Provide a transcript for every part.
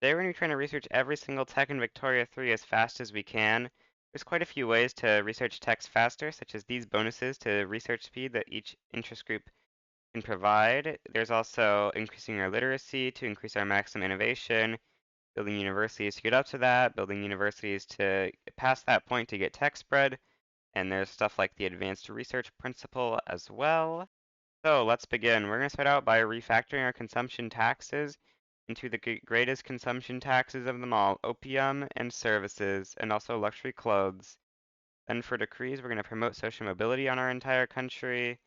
Today we're going to be trying to research every single tech in Victoria 3 as fast as we can. There's quite a few ways to research techs faster, such as these bonuses to research speed that each interest group can provide. There's also increasing our literacy to increase our maximum innovation, building universities to get up to that, building universities to pass that point to get tech spread, and there's stuff like the advanced research principle as well. So let's begin. We're going to start out by refactoring our consumption taxes into the greatest consumption taxes of them all, opium and services, and also luxury clothes. Then for decrees, we're going to promote social mobility on our entire country,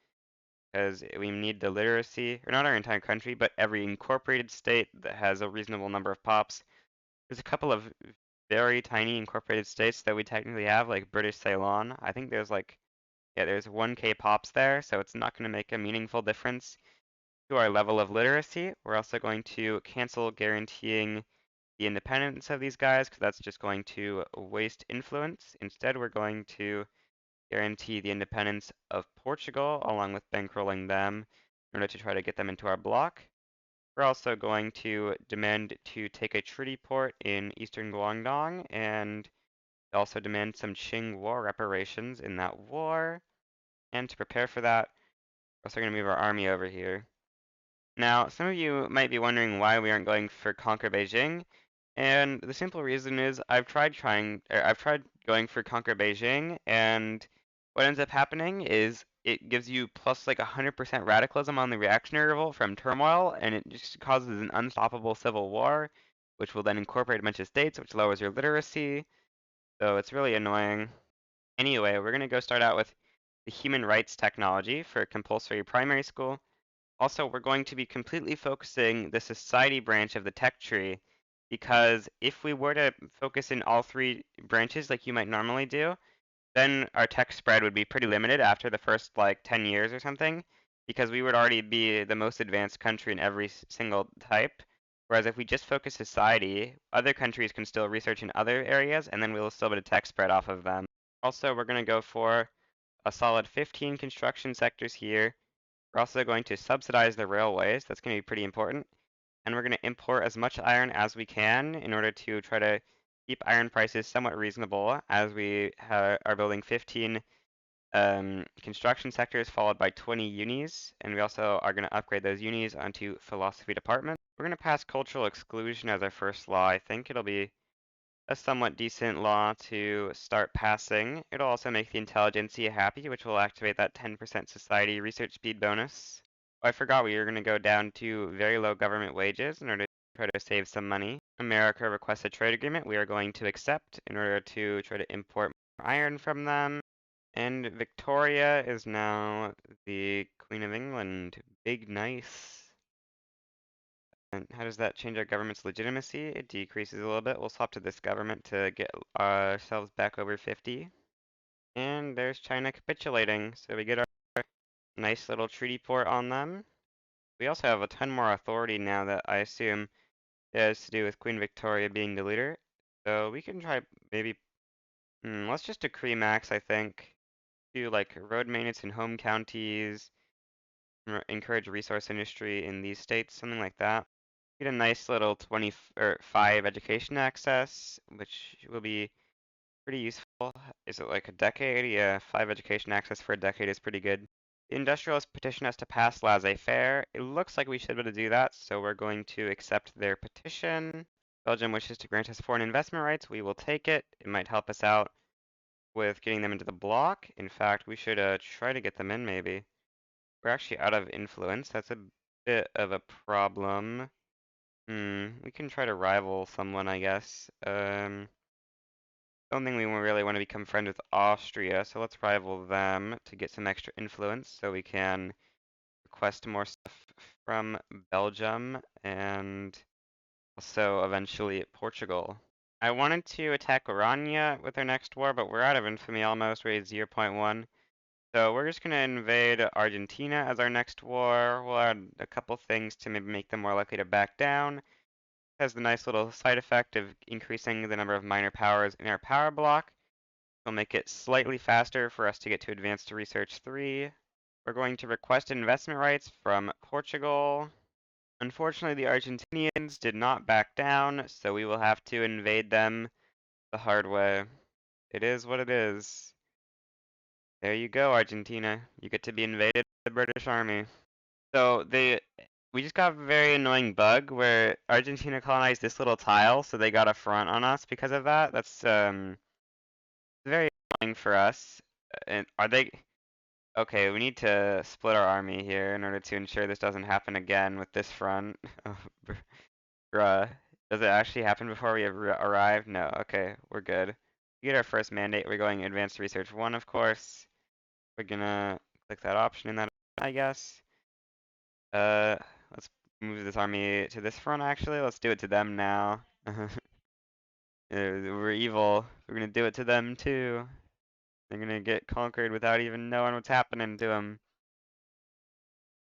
because we need the literacy, or not our entire country, but every incorporated state that has a reasonable number of pops. There's a couple of very tiny incorporated states that we technically have, like British Ceylon. I think there's like, yeah, there's 1K pops there, so it's not going to make a meaningful difference to our level of literacy. We're also going to cancel guaranteeing the independence of these guys, because that's just going to waste influence. Instead, we're going to guarantee the independence of Portugal, along with bankrolling them in order to try to get them into our bloc. We're also going to demand to take a treaty port in eastern Guangdong, and also demand some Qing War reparations in that war. And to prepare for that, we're also going to move our army over here. Now, some of you might be wondering why we aren't going for Conquer Beijing, and the simple reason is I've tried going for Conquer Beijing, and what ends up happening is it gives you plus like 100% radicalism on the reactionary revolt from turmoil, and it just causes an unstoppable civil war, which will then incorporate a bunch of states, which lowers your literacy, so it's really annoying. Anyway, we're gonna go start out with the human rights technology for compulsory primary school. Also, we're going to be completely focusing the society branch of the tech tree, because if we were to focus in all three branches like you might normally do, then our tech spread would be pretty limited after the first like 10 years or something, because we would already be the most advanced country in every single type. Whereas if we just focus society, other countries can still research in other areas, and then we'll still be a tech spread off of them. Also, we're going to go for a solid 15 construction sectors here. We're also going to subsidize the railways. That's going to be pretty important. And we're going to import as much iron as we can in order to try to keep iron prices somewhat reasonable as we are building 15 construction sectors followed by 20 unis. And we also are going to upgrade those unis onto philosophy department. We're going to pass cultural exclusion as our first law. I think it'll be a somewhat decent law to start passing. It'll also make the intelligentsia happy, which will activate that 10% society research speed bonus. Oh, I forgot we were going to go down to very low government wages in order to try to save some money. America requests a trade agreement we are going to accept in order to try to import more iron from them. And Victoria is now the Queen of England. Big nice. And how does that change our government's legitimacy? It decreases a little bit. We'll swap to this government to get ourselves back over 50. And there's China capitulating, so we get our nice little treaty port on them. We also have a ton more authority now that I assume has to do with Queen Victoria being the leader. So we can try maybe, let's just decree max, I think. Do like road maintenance in home counties, encourage resource industry in these states, something like that. Get a nice little 25 education access, which will be pretty useful. Is it like a decade? Yeah, 5 education access for a decade is pretty good. The industrialists petition us to pass laissez-faire. It looks like we should be able to do that, so we're going to accept their petition. Belgium wishes to grant us foreign investment rights. We will take it. It might help us out with getting them into the bloc. In fact, we should try to get them in maybe. We're actually out of influence. That's a bit of a problem. We can try to rival someone, I guess. Don't think we really want to become friends with Austria, so let's rival them to get some extra influence so we can request more stuff from Belgium and also eventually Portugal. I wanted to attack Orania with our next war, but we're out of infamy almost. We're at 0.1. So we're just going to invade Argentina as our next war. We'll add a couple things to maybe make them more likely to back down. Has the nice little side effect of increasing the number of minor powers in our power block. It'll make it slightly faster for us to get to Advanced Research 3. We're going to request investment rights from Portugal. Unfortunately, the Argentinians did not back down, so we will have to invade them the hard way. It is what it is. There you go, Argentina. You get to be invaded by the British Army. So we just got a very annoying bug where Argentina colonized this little tile, so they got a front on us because of that. That's very annoying for us. And are they okay? We need to split our army here in order to ensure this doesn't happen again with this front. Oh, bruh, does it actually happen before we arrive? No. Okay, we're good. We get our first mandate. We're going Advanced Research 1, of course. We're gonna click that option in that, I guess. Uh, let's move this army to this front, actually. Let's do it to them now. We're evil. We're gonna do it to them, too. They're gonna get conquered without even knowing what's happening to them.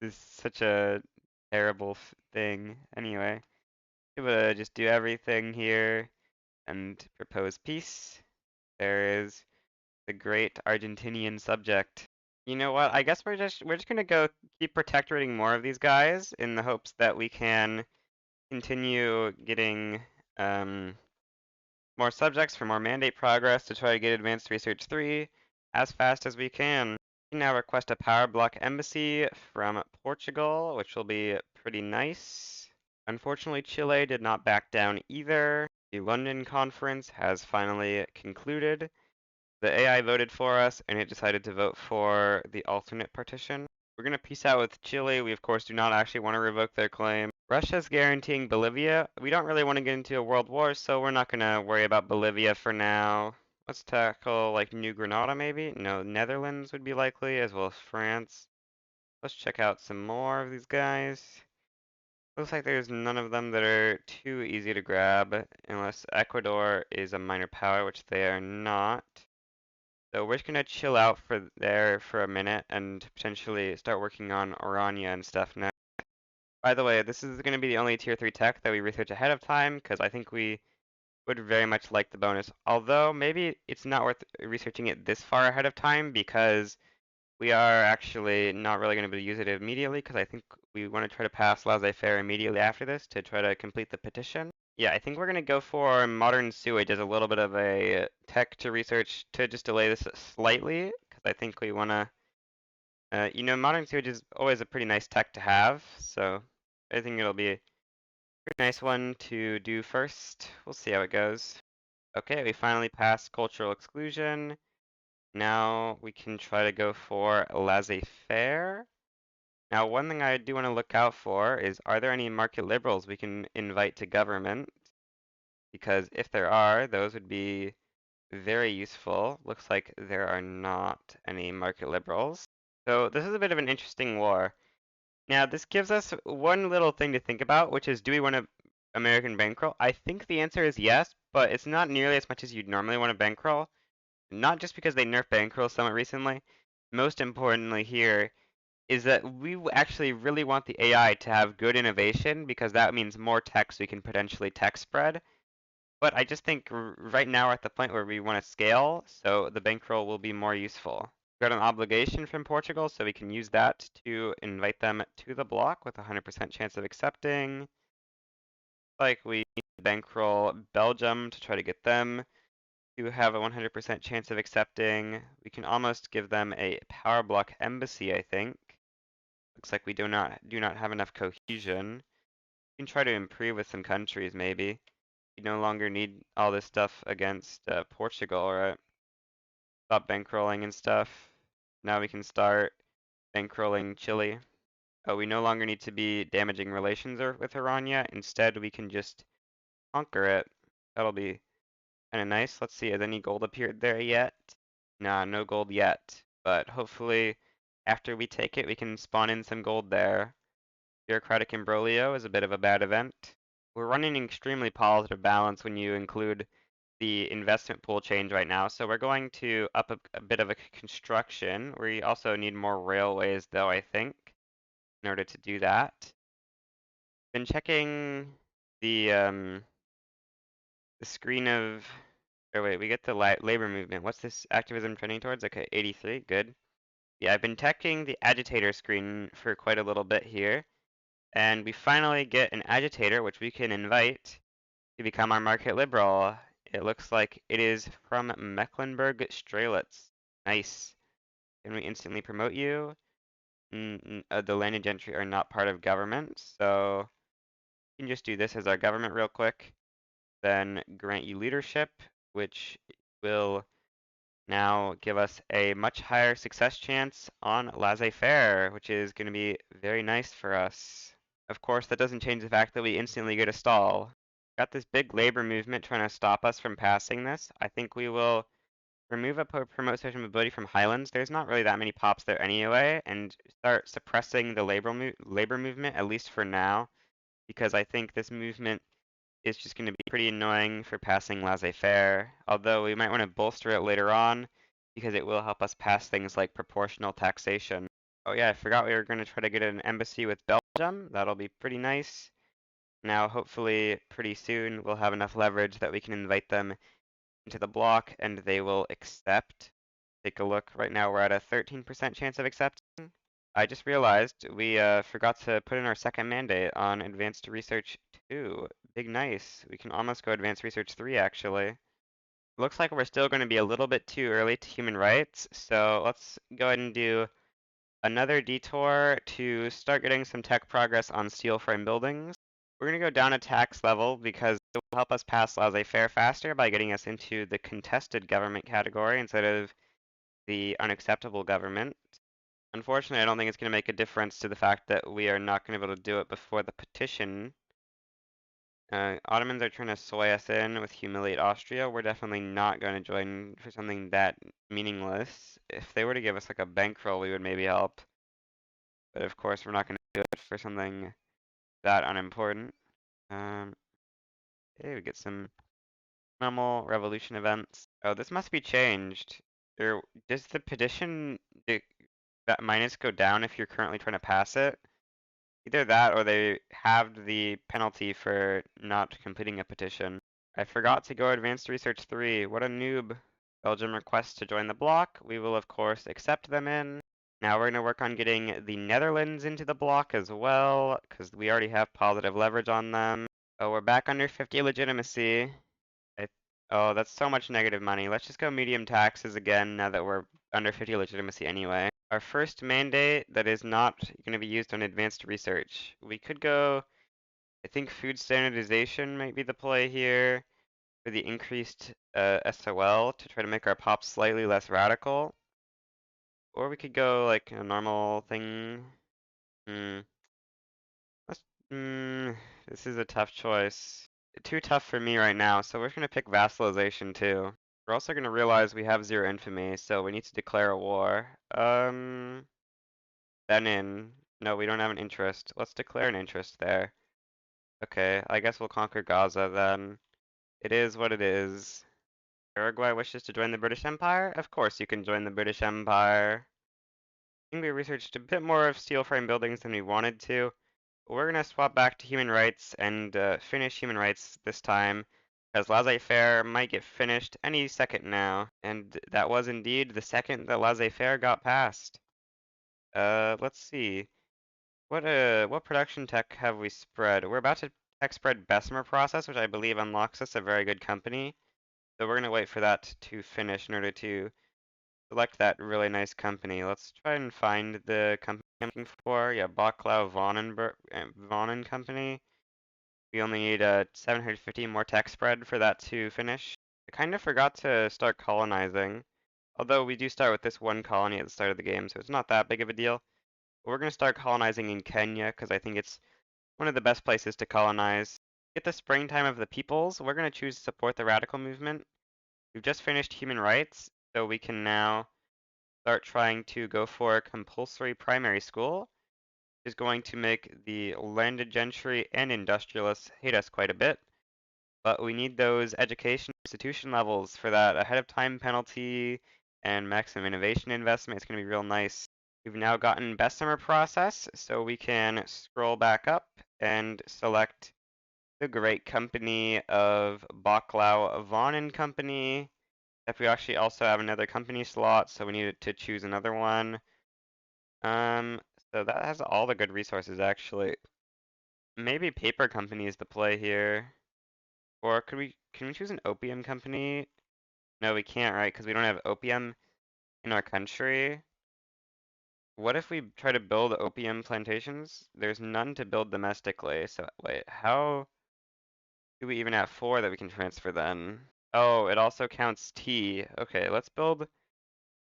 This is such a terrible thing. Anyway, I'm gonna just do everything here and propose peace. There is the great Argentinian subject. You know what? I guess we're just gonna go keep protectorating more of these guys in the hopes that we can continue getting more subjects for more mandate progress to try to get Advanced Research 3 as fast as we can. We can now request a power block embassy from Portugal, which will be pretty nice. Unfortunately, Chile did not back down either. The London conference has finally concluded. The AI voted for us, and it decided to vote for the alternate partition. We're going to peace out with Chile. We, of course, do not actually want to revoke their claim. Russia's guaranteeing Bolivia. We don't really want to get into a world war, so we're not going to worry about Bolivia for now. Let's tackle, like, New Granada, maybe? No, Netherlands would be likely, as well as France. Let's check out some more of these guys. Looks like there's none of them that are too easy to grab, unless Ecuador is a minor power, which they are not. So we're just gonna chill out for there for a minute and potentially start working on Orania and stuff now. By the way, this is gonna be the only tier 3 tech that we research ahead of time because I think we would very much like the bonus. Although maybe it's not worth researching it this far ahead of time because we are actually not really gonna be able to use it immediately because I think we want to try to pass laissez-faire immediately after this to try to complete the petition. Yeah, I think we're gonna go for modern sewage as a little bit of a tech to research to just delay this slightly, because I think we wanna, modern sewage is always a pretty nice tech to have, so I think it'll be a pretty nice one to do first. We'll see how it goes. Okay, we finally passed cultural exclusion. Now we can try to go for laissez-faire. Now, one thing I do want to look out for is, are there any market liberals we can invite to government? Because if there are, those would be very useful. Looks like there are not any market liberals. So this is a bit of an interesting war. Now, this gives us one little thing to think about, which is, do we want to American bankroll? I think the answer is yes, but it's not nearly as much as you'd normally want to bankroll. Not just because they nerfed bankroll somewhat recently. Most importantly here is that we actually really want the AI to have good innovation because that means more techs we can potentially tech spread. But I just think right now we're at the point where we want to scale, so the bankroll will be more useful. We've got an obligation from Portugal, so we can use that to invite them to the block with a 100% chance of accepting. Like we need to bankroll Belgium to try to get them to have a 100% chance of accepting. We can almost give them a power block embassy, I think. Looks like we do not have enough cohesion. We can try to improve with some countries, maybe. We no longer need all this stuff against Portugal, right? Stop bankrolling and stuff. Now we can start bankrolling Chile. Oh, we no longer need to be damaging relations with Iran yet. Instead, we can just conquer it. That'll be kind of nice. Let's see, has any gold appeared there yet? Nah, no gold yet. But hopefully, after we take it, we can spawn in some gold there. Bureaucratic imbroglio is a bit of a bad event. We're running an extremely positive balance when you include the investment pool change right now. So we're going to up a bit of a construction. We also need more railways though, I think, in order to do that. Been checking the screen of, or wait, we get the labor movement. What's this activism trending towards? Okay, 83, good. Yeah, I've been checking the agitator screen for quite a little bit here. And we finally get an agitator, which we can invite to become our market liberal. It looks like it is from Mecklenburg-Strelitz. Nice. Can we instantly promote you? The landed gentry are not part of government, so we can just do this as our government real quick. Then grant you leadership, which will now give us a much higher success chance on laissez-faire, which is going to be very nice for us. Of course, that doesn't change the fact that we instantly get a stall. Got this big labor movement trying to stop us from passing this. I think we will remove a promote social mobility from Highlands. There's not really that many pops there anyway, and start suppressing the labor movement, at least for now, because I think this movement is just going to be pretty annoying for passing laissez-faire, although we might want to bolster it later on, because it will help us pass things like proportional taxation. Oh yeah, I forgot we were going to try to get an embassy with Belgium. That'll be pretty nice. Now, hopefully, pretty soon, we'll have enough leverage that we can invite them into the block and they will accept. Take a look. Right now, we're at a 13% chance of accepting. I just realized we forgot to put in our second mandate on Advanced Research 2. Big nice. We can almost go Advanced Research 3, actually. Looks like we're still going to be a little bit too early to human rights, so let's go ahead and do another detour to start getting some tech progress on steel frame buildings. We're going to go down a tax level because it will help us pass laissez-faire faster by getting us into the contested government category instead of the unacceptable government. Unfortunately, I don't think it's going to make a difference to the fact that we are not going to be able to do it before the petition. Ottomans are trying to sway us in with humiliate Austria. We're definitely not going to join for something that meaningless. If they were to give us like a bankroll, we would maybe help. But of course, we're not going to do it for something that unimportant. Um, okay, we get some normal revolution events. Oh, this must be changed. Does the petition that minus go down if you're currently trying to pass it? Either that or they halved the penalty for not completing a petition. I forgot to go Advanced Research 3. What a noob. Belgium requests to join the bloc. We will, of course, accept them in. Now we're going to work on getting the Netherlands into the bloc as well, because we already have positive leverage on them. Oh, we're back under 50 legitimacy. I, oh, that's so much negative money. Let's just go medium taxes again now that we're under 50 legitimacy anyway. Our first mandate that is not going to be used on advanced research. We could go, I think food standardization might be the play here for the increased SOL to try to make our pop slightly less radical. Or we could go like a normal thing. Hmm. Let's, this is a tough choice. Too tough for me right now, so we're gonna pick vassalization too. We're also gonna realize we have zero infamy, so we need to declare a war. Benin. No, we don't have an interest. Let's declare an interest there. Okay, I guess we'll conquer Gaza then. It is what it is. Uruguay wishes to join the British Empire? Of course you can join the British Empire. I think we researched a bit more of steel frame buildings than we wanted to. We're gonna swap back to human rights and finish human rights this time, as laissez-faire might get finished any second now. And that was indeed the second that laissez-faire got passed. Let's see. What production tech have we spread? We're about to tech spread Bessemer process, which I believe unlocks us a very good company. So we're gonna wait for that to finish in order to select that really nice company. Let's try and find the company I'm looking for. Yeah, Baclau Vaughan and Company. We only need 750 more tech spread for that to finish. I kind of forgot to start colonizing, although we do start with this one colony at the start of the game, so it's not that big of a deal. But we're gonna start colonizing in Kenya because I think it's one of the best places to colonize. Get the springtime of the peoples. We're going to choose to support the radical movement. We've just finished human rights, so we can now start trying to go for compulsory primary school, which is going to make the landed gentry and industrialists hate us quite a bit. But we need those education institution levels for that ahead of time penalty and maximum innovation investment. It's going to be real nice. We've now gotten Bessemer process, so we can scroll back up and select the great company of Baclau Vaughan and Company. If we actually also have another company slot, so we need to choose another one. So that has all the good resources actually. maybe paper company is the play here. Or can we choose an opium company? No, we can't, right? Because we don't have opium in our country. What if we try to build opium plantations? There's none to build domestically. So wait, how do we even have four that we can transfer then? Oh, it also counts tea. Okay, let's build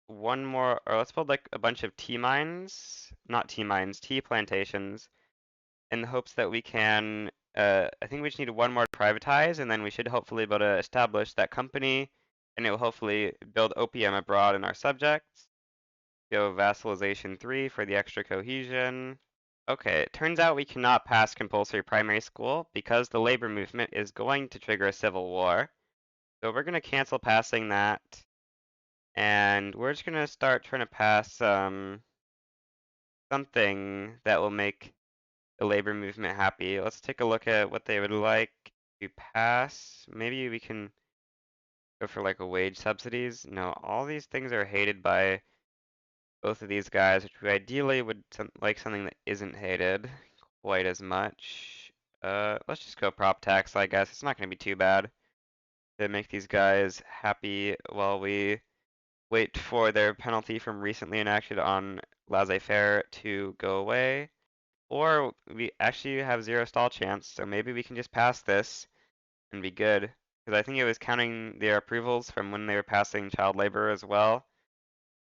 one more, or let's build like a bunch of tea mines, not tea mines, tea plantations, in the hopes that we can, I think we just need one more to privatize, and then we should hopefully be able to establish that company, and it will hopefully build opium abroad in our subjects. Go vassalization 3 for the extra cohesion. Okay, it turns out we cannot pass compulsory primary school because the labor movement is going to trigger a civil war. So we're going to cancel passing that, and we're just going to start trying to pass something that will make the labor movement happy. Let's take a look at what they would like to pass. Maybe we can go for like a wage subsidies. No, all these things are hated by both of these guys, which we ideally would like something that isn't hated quite as much. Let's just go prop tax, I guess. It's not going to be too bad to make these guys happy while we wait for their penalty from recently enacted on laissez-faire to go away. Or we actually have zero stall chance, so maybe we can just pass this and be good. Because I think it was counting their approvals from when they were passing child labor as well.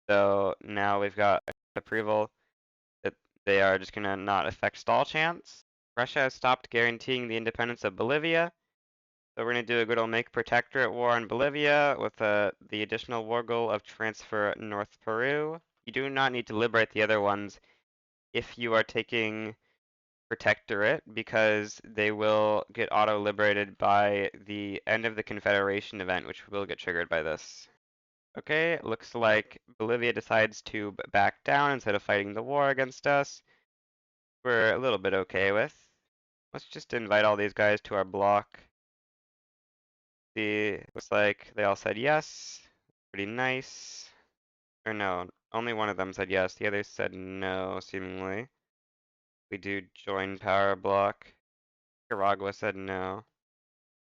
So now we've got approval that they are just gonna not affect stall chance. Russia has stopped guaranteeing the independence of Bolivia. So we're gonna do a good old make protectorate war in Bolivia with the additional war goal of transfer North Peru. You do not need to liberate the other ones if you are taking protectorate because they will get auto-liberated by the end of the Confederation event, which will get triggered by this. Okay, it looks like Bolivia decides to back down instead of fighting the war against us. We're a little bit okay with. Let's just invite all these guys to our block. See, looks like they all said yes. Pretty nice. Or no, only one of them said yes. The others said no, seemingly. We do join power block. Nicaragua said no.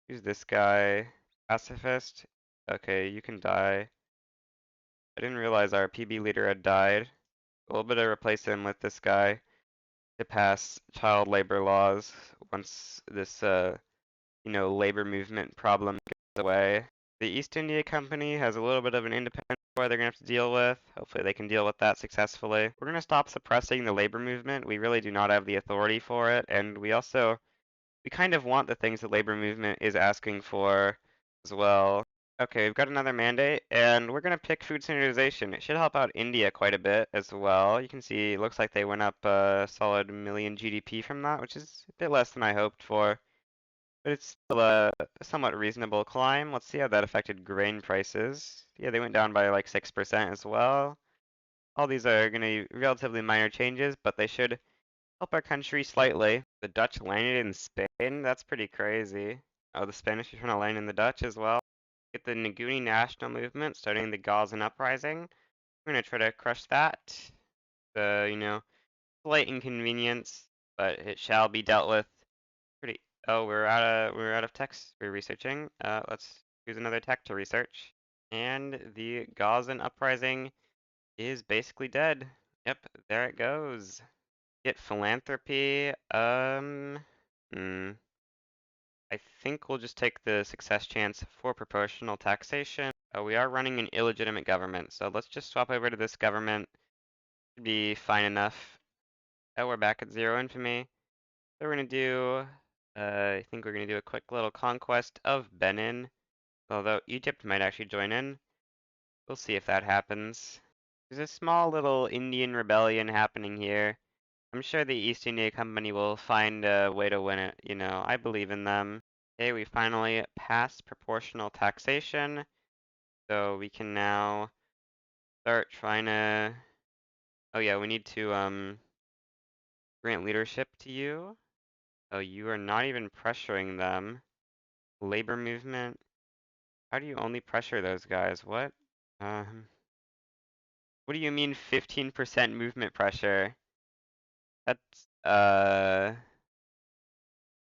Who's this guy? Pacifist? Okay, you can die. I didn't realize our PB leader had died. We'll better replace him with this guy to pass child labor laws once this, labor movement problem goes away. The East India Company has a little bit of an independent war they're gonna have to deal with. Hopefully they can deal with that successfully. We're gonna stop suppressing the labor movement. We really do not have the authority for it, and we kind of want the things the labor movement is asking for as well. Okay, we've got another mandate, and we're gonna pick food standardization. It should help out India quite a bit as well. You can see it looks like they went up a solid million GDP from that, which is a bit less than I hoped for. But it's still a somewhat reasonable climb. Let's see how that affected grain prices. Yeah, they went down by like 6% as well. All these are gonna be relatively minor changes, but they should help our country slightly. The Dutch landed in Spain? That's pretty crazy. Oh, the Spanish are trying to land in the Dutch as well. Get the Nguni national movement starting the Gauzen uprising. We're gonna try to crush that. The, slight inconvenience, but it shall be dealt with. Pretty. Oh, we're out of text we're researching. Let's choose another tech to research. And the Gauzen uprising is basically dead. Yep, there it goes. Get philanthropy. I think we'll just take the success chance for proportional taxation. We are running an illegitimate government, so let's just swap over to this government. Should be fine enough. Oh, we're back at zero infamy. So we're gonna do, I think we're gonna do a quick little conquest of Benin, although Egypt might actually join in. We'll see if that happens. There's a small little Indian rebellion happening here. I'm sure the East India Company will find a way to win it, I believe in them. Okay, we finally passed proportional taxation, so we can now start trying to, oh yeah, we need to grant leadership to you. Oh, you are not even pressuring them. Labor movement. How do you only pressure those guys? What? Um, what do you mean 15% movement pressure? That's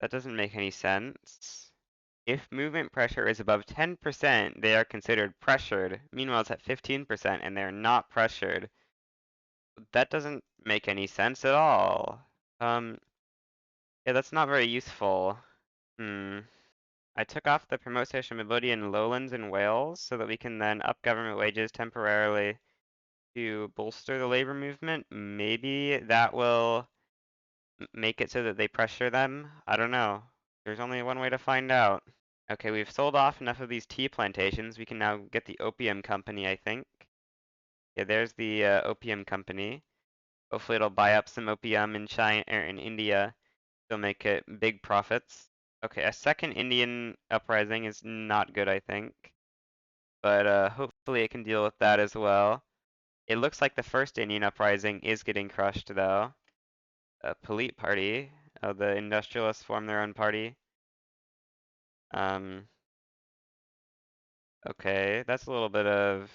That doesn't make any sense. If movement pressure is above 10%, they are considered pressured. Meanwhile, it's at 15% and they're not pressured. That doesn't make any sense at all. Yeah, that's not very useful. Hmm. I took off the promote social mobility in lowlands and Wales so that we can then up government wages temporarily to bolster the labor movement. Maybe that will make it so that they pressure them. I don't know. There's only one way to find out. Okay, we've sold off enough of these tea plantations. We can now get the opium company, I think. Yeah, there's the opium company. Hopefully it'll buy up some opium in China or in India. They'll make it big profits. Okay, a second Indian uprising is not good, I think. But hopefully it can deal with that as well. It looks like the first Indian uprising is getting crushed, though. A Polite party. Oh, the industrialists form their own party. Um, okay, that's a little bit of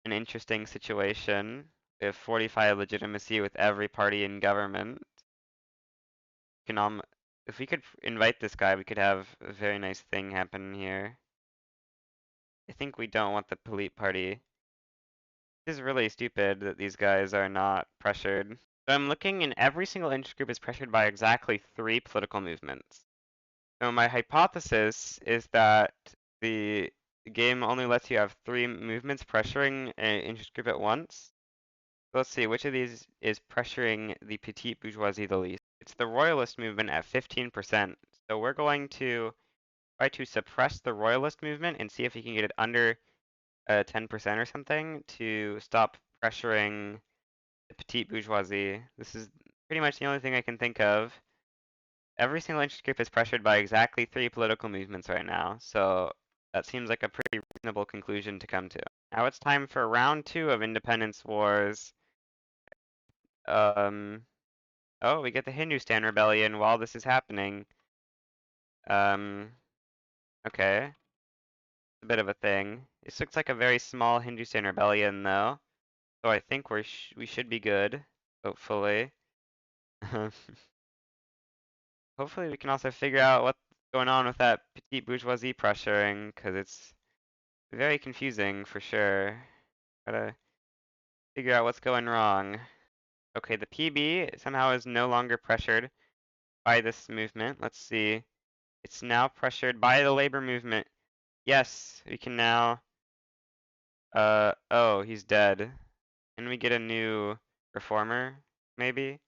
an interesting situation. We have 45 legitimacy with every party in government. If we could invite this guy, we could have a very nice thing happen here. I think we don't want the Polite party. This is really stupid that these guys are not pressured. So I'm looking and every single interest group is pressured by exactly 3 political movements. So my hypothesis is that the game only lets you have 3 movements pressuring an interest group at once. Let's see, which of these is pressuring the petite bourgeoisie the least? It's the royalist movement at 15%. So we're going to try to suppress the royalist movement and see if we can get it under 10% or something to stop pressuring the petite bourgeoisie. This is pretty much the only thing I can think of. Every single interest group is pressured by exactly 3 political movements right now, so that seems like a pretty reasonable conclusion to come to. Now it's time for round 2 of Independence Wars. Oh, we get the Hindustan Rebellion while this is happening. Um, okay. A bit of a thing. This looks like a very small Hindustan Rebellion, though. So I think we should be good, hopefully. Hopefully we can also figure out what's going on with that petite bourgeoisie pressuring, because it's very confusing for sure. Gotta figure out what's going wrong. Okay, the PB somehow is no longer pressured by this movement. Let's see. It's now pressured by the labor movement. Yes, we can now. Oh, he's dead. Can we get a new reformer, maybe?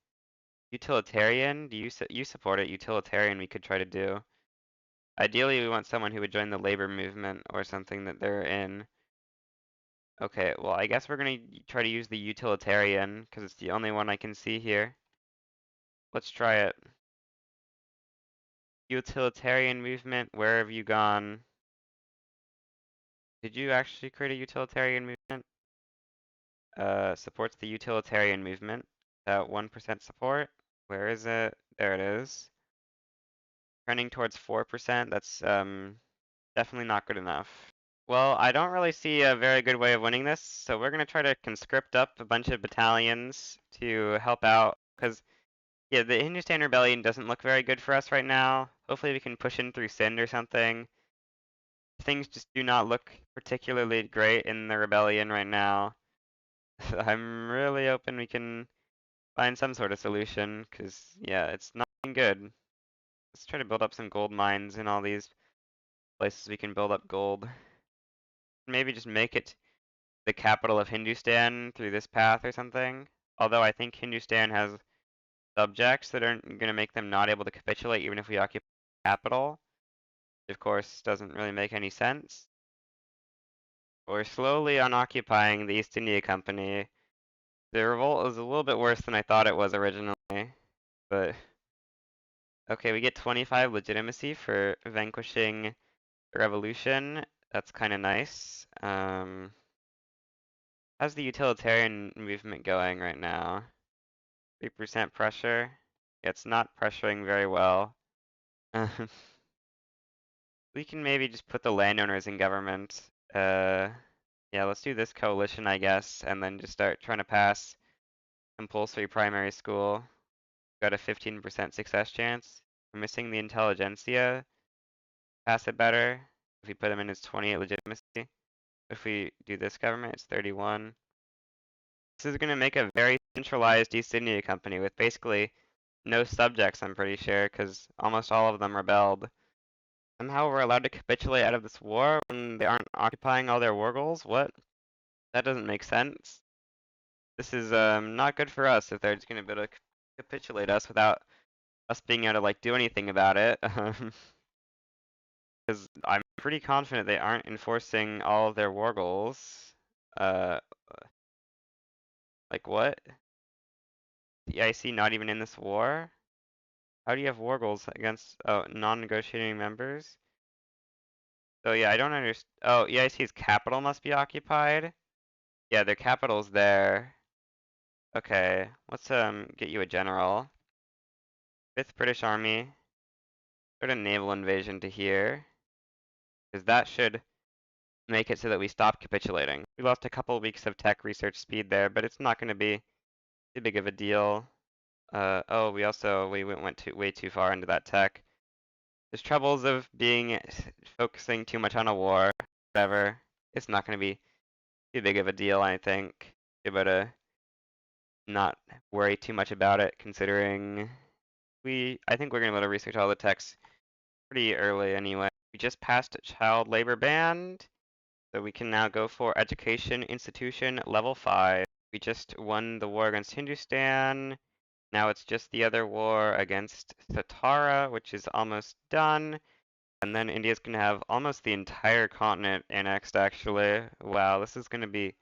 Utilitarian? Do you support it? Utilitarian we could try to do. Ideally, we want someone who would join the labor movement or something that they're in. Okay, well, I guess we're gonna try to use the utilitarian because it's the only one I can see here. Let's try it. Utilitarian movement, where have you gone? Did you actually create a utilitarian movement? Supports the utilitarian movement. 1% support. Where is it? There it is. Trending towards 4%. That's definitely not good enough. Well, I don't really see a very good way of winning this, so we're gonna try to conscript up a bunch of battalions to help out, because, yeah, the Hindustan Rebellion doesn't look very good for us right now. Hopefully we can push in through Sind or something. Things just do not look particularly great in the rebellion right now. I'm really hoping we can find some sort of solution, because, yeah, it's not looking good. Let's try to build up some gold mines in all these places we can build up gold. Maybe just make it the capital of Hindustan through this path or something. Although I think Hindustan has subjects that are going to make them not able to capitulate even if we occupy the capital. Which of course doesn't really make any sense. We're slowly unoccupying the East India Company. The revolt is a little bit worse than I thought it was originally. But okay, we get 25 legitimacy for vanquishing the revolution. That's kind of nice. How's the utilitarian movement going right now? 3% pressure. Yeah, it's not pressuring very well. We can maybe just put the landowners in government. Yeah, let's do this coalition, I guess, and then just start trying to pass compulsory primary school. Got a 15% success chance. We're missing the intelligentsia. Pass it better. If we put them in as 28 legitimacy. If we do this government, it's 31. This is going to make a very centralized East India Company with basically no subjects, I'm pretty sure, because almost all of them rebelled. Somehow we're allowed to capitulate out of this war when they aren't occupying all their war goals? What? That doesn't make sense. This is not good for us if they're just going to be able to capitulate us without us being able to like do anything about it. Because I'm pretty confident they aren't enforcing all of their war goals. Uh, like what? The EIC not even in this war? How do you have war goals against non-negotiating members? So yeah, I don't understand. Oh, EIC's capital must be occupied? Yeah, their capital's there. Okay, let's get you a general. 5th British Army. Start a naval invasion to here. Because that should make it so that we stop capitulating. We lost a couple weeks of tech research speed there, but it's not going to be too big of a deal. Oh, we went way too far into that tech. There's troubles of focusing too much on a war, whatever. It's not going to be too big of a deal, I think. You're able to not worry too much about it, considering I think we're going to be able to research all the techs pretty early anyway. We just passed a child labor ban, so we can now go for education institution level 5. We just won the war against Hindustan. Now it's just the other war against Satara, which is almost done. And then India's going to have almost the entire continent annexed, actually. Wow, this is going to be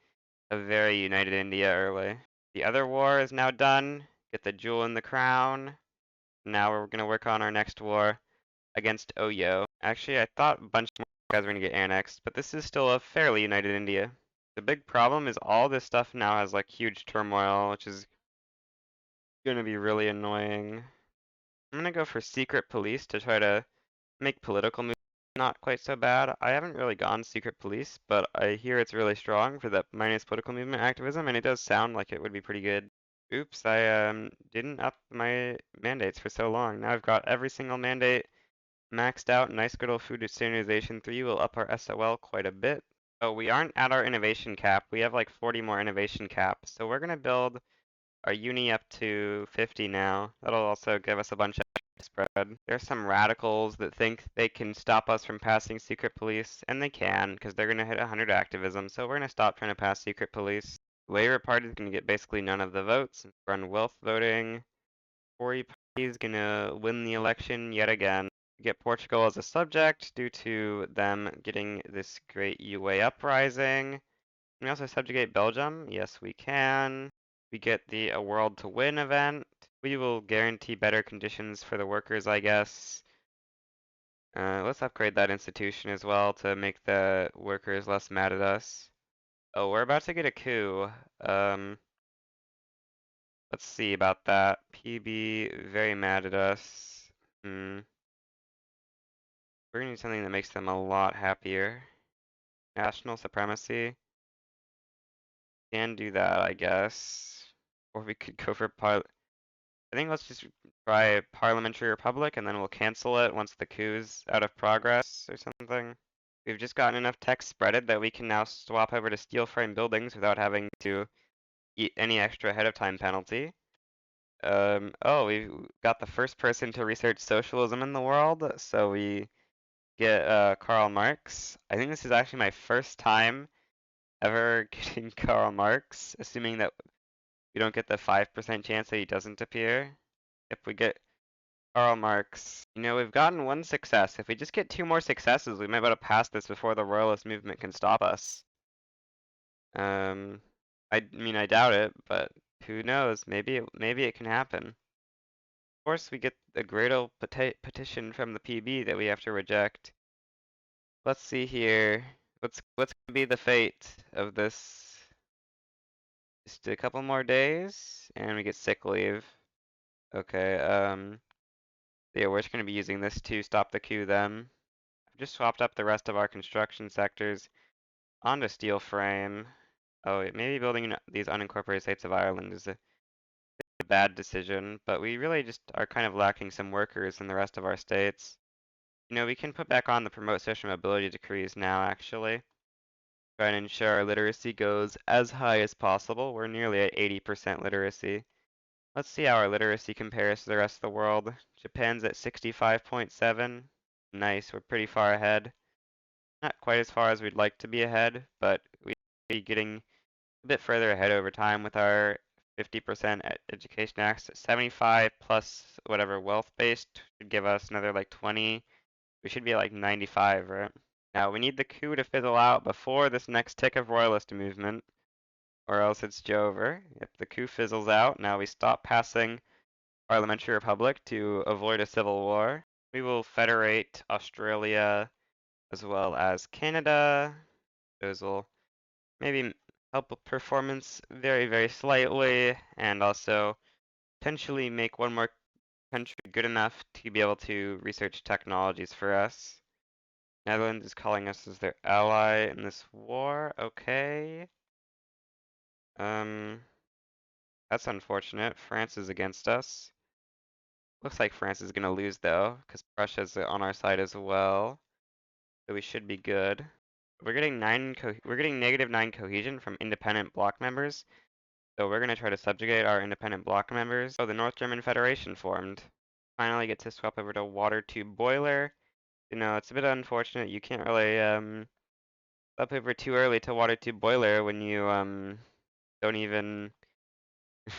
a very united India early. The other war is now done. Get the jewel in the crown. Now we're going to work on our next war against Oyo. Actually, I thought a bunch more guys were going to get annexed, but this is still a fairly united India. The big problem is all this stuff now has like huge turmoil, which is going to be really annoying. I'm going to go for secret police to try to make political movement not quite so bad. I haven't really gone secret police, but I hear it's really strong for the minus political movement activism, and it does sound like it would be pretty good. Oops, I didn't up my mandates for so long. Now I've got every single mandate maxed out. Nice good old food standardization 3 will up our SOL quite a bit. Oh, we aren't at our innovation cap. We have like 40 more innovation cap. So we're gonna build our uni up to 50 now. That'll also give us a bunch of spread. There's some radicals that think they can stop us from passing secret police, and they can, because they're gonna hit 100 activism, so we're gonna stop trying to pass secret police. Labour Party is gonna get basically none of the votes, run wealth voting. Tory Party is gonna win the election yet again. We get Portugal as a subject due to them getting this great UA uprising. Can we also subjugate Belgium? Yes, we can. We get the A World to Win event. We will guarantee better conditions for the workers, I guess. Let's upgrade that institution as well to make the workers less mad at us. Oh, we're about to get a coup. Let's see about that. PB, very mad at us. Hmm. We're gonna need something that makes them a lot happier. National supremacy. Can do that, I guess. Or we could go for I think let's just try Parliamentary Republic and then we'll cancel it once the coup's out of progress or something. We've just gotten enough text spreaded that we can now swap over to steel frame buildings without having to eat any extra ahead of time penalty. Oh, we got the first person to research socialism in the world, so we get Karl Marx. I think this is actually my first time ever getting Karl Marx, assuming that we don't get the 5% chance that he doesn't appear. If we get Karl Marx, we've gotten one success. If we just get 2 more successes, we might be able to pass this before the royalist movement can stop us. I mean, I doubt it, but who knows? Maybe it can happen. Of course, we get a great old petition from the PB that we have to reject. Let's see here. What's gonna be the fate of this? Just a couple more days, and we get sick leave. Okay, yeah, we're just gonna be using this to stop the coup then. I've just swapped up the rest of our construction sectors onto steel frame. Oh, maybe building these unincorporated states of Ireland is a bad decision, but we really just are kind of lacking some workers in the rest of our states. You know, we can put back on the promote social mobility decrees now, actually. Try and ensure our literacy goes as high as possible. We're nearly at 80% literacy. Let's see how our literacy compares to the rest of the world. Japan's at 65.7. Nice, we're pretty far ahead. Not quite as far as we'd like to be ahead, but we'd be getting a bit further ahead over time with our 50% education access. 75 plus whatever wealth-based should give us another like 20. We should be at like 95, right? Now we need the coup to fizzle out before this next tick of royalist movement, or else it's over. If the coup fizzles out, now we stop passing parliamentary republic to avoid a civil war. We will federate Australia as well as Canada. Those will maybe help with performance very, very slightly, and also potentially make one more country good enough to be able to research technologies for us. Netherlands is calling us as their ally in this war. Okay. Um, that's unfortunate. France is against us. Looks like France is gonna lose though, because Russia's on our side as well. So we should be good. We're getting -9 cohesion from independent bloc members. So we're gonna try to subjugate our independent bloc members. Oh, the North German Federation formed. Finally get to swap over to water tube boiler. You know, it's a bit unfortunate. You can't really swap over too early to water tube boiler when you don't even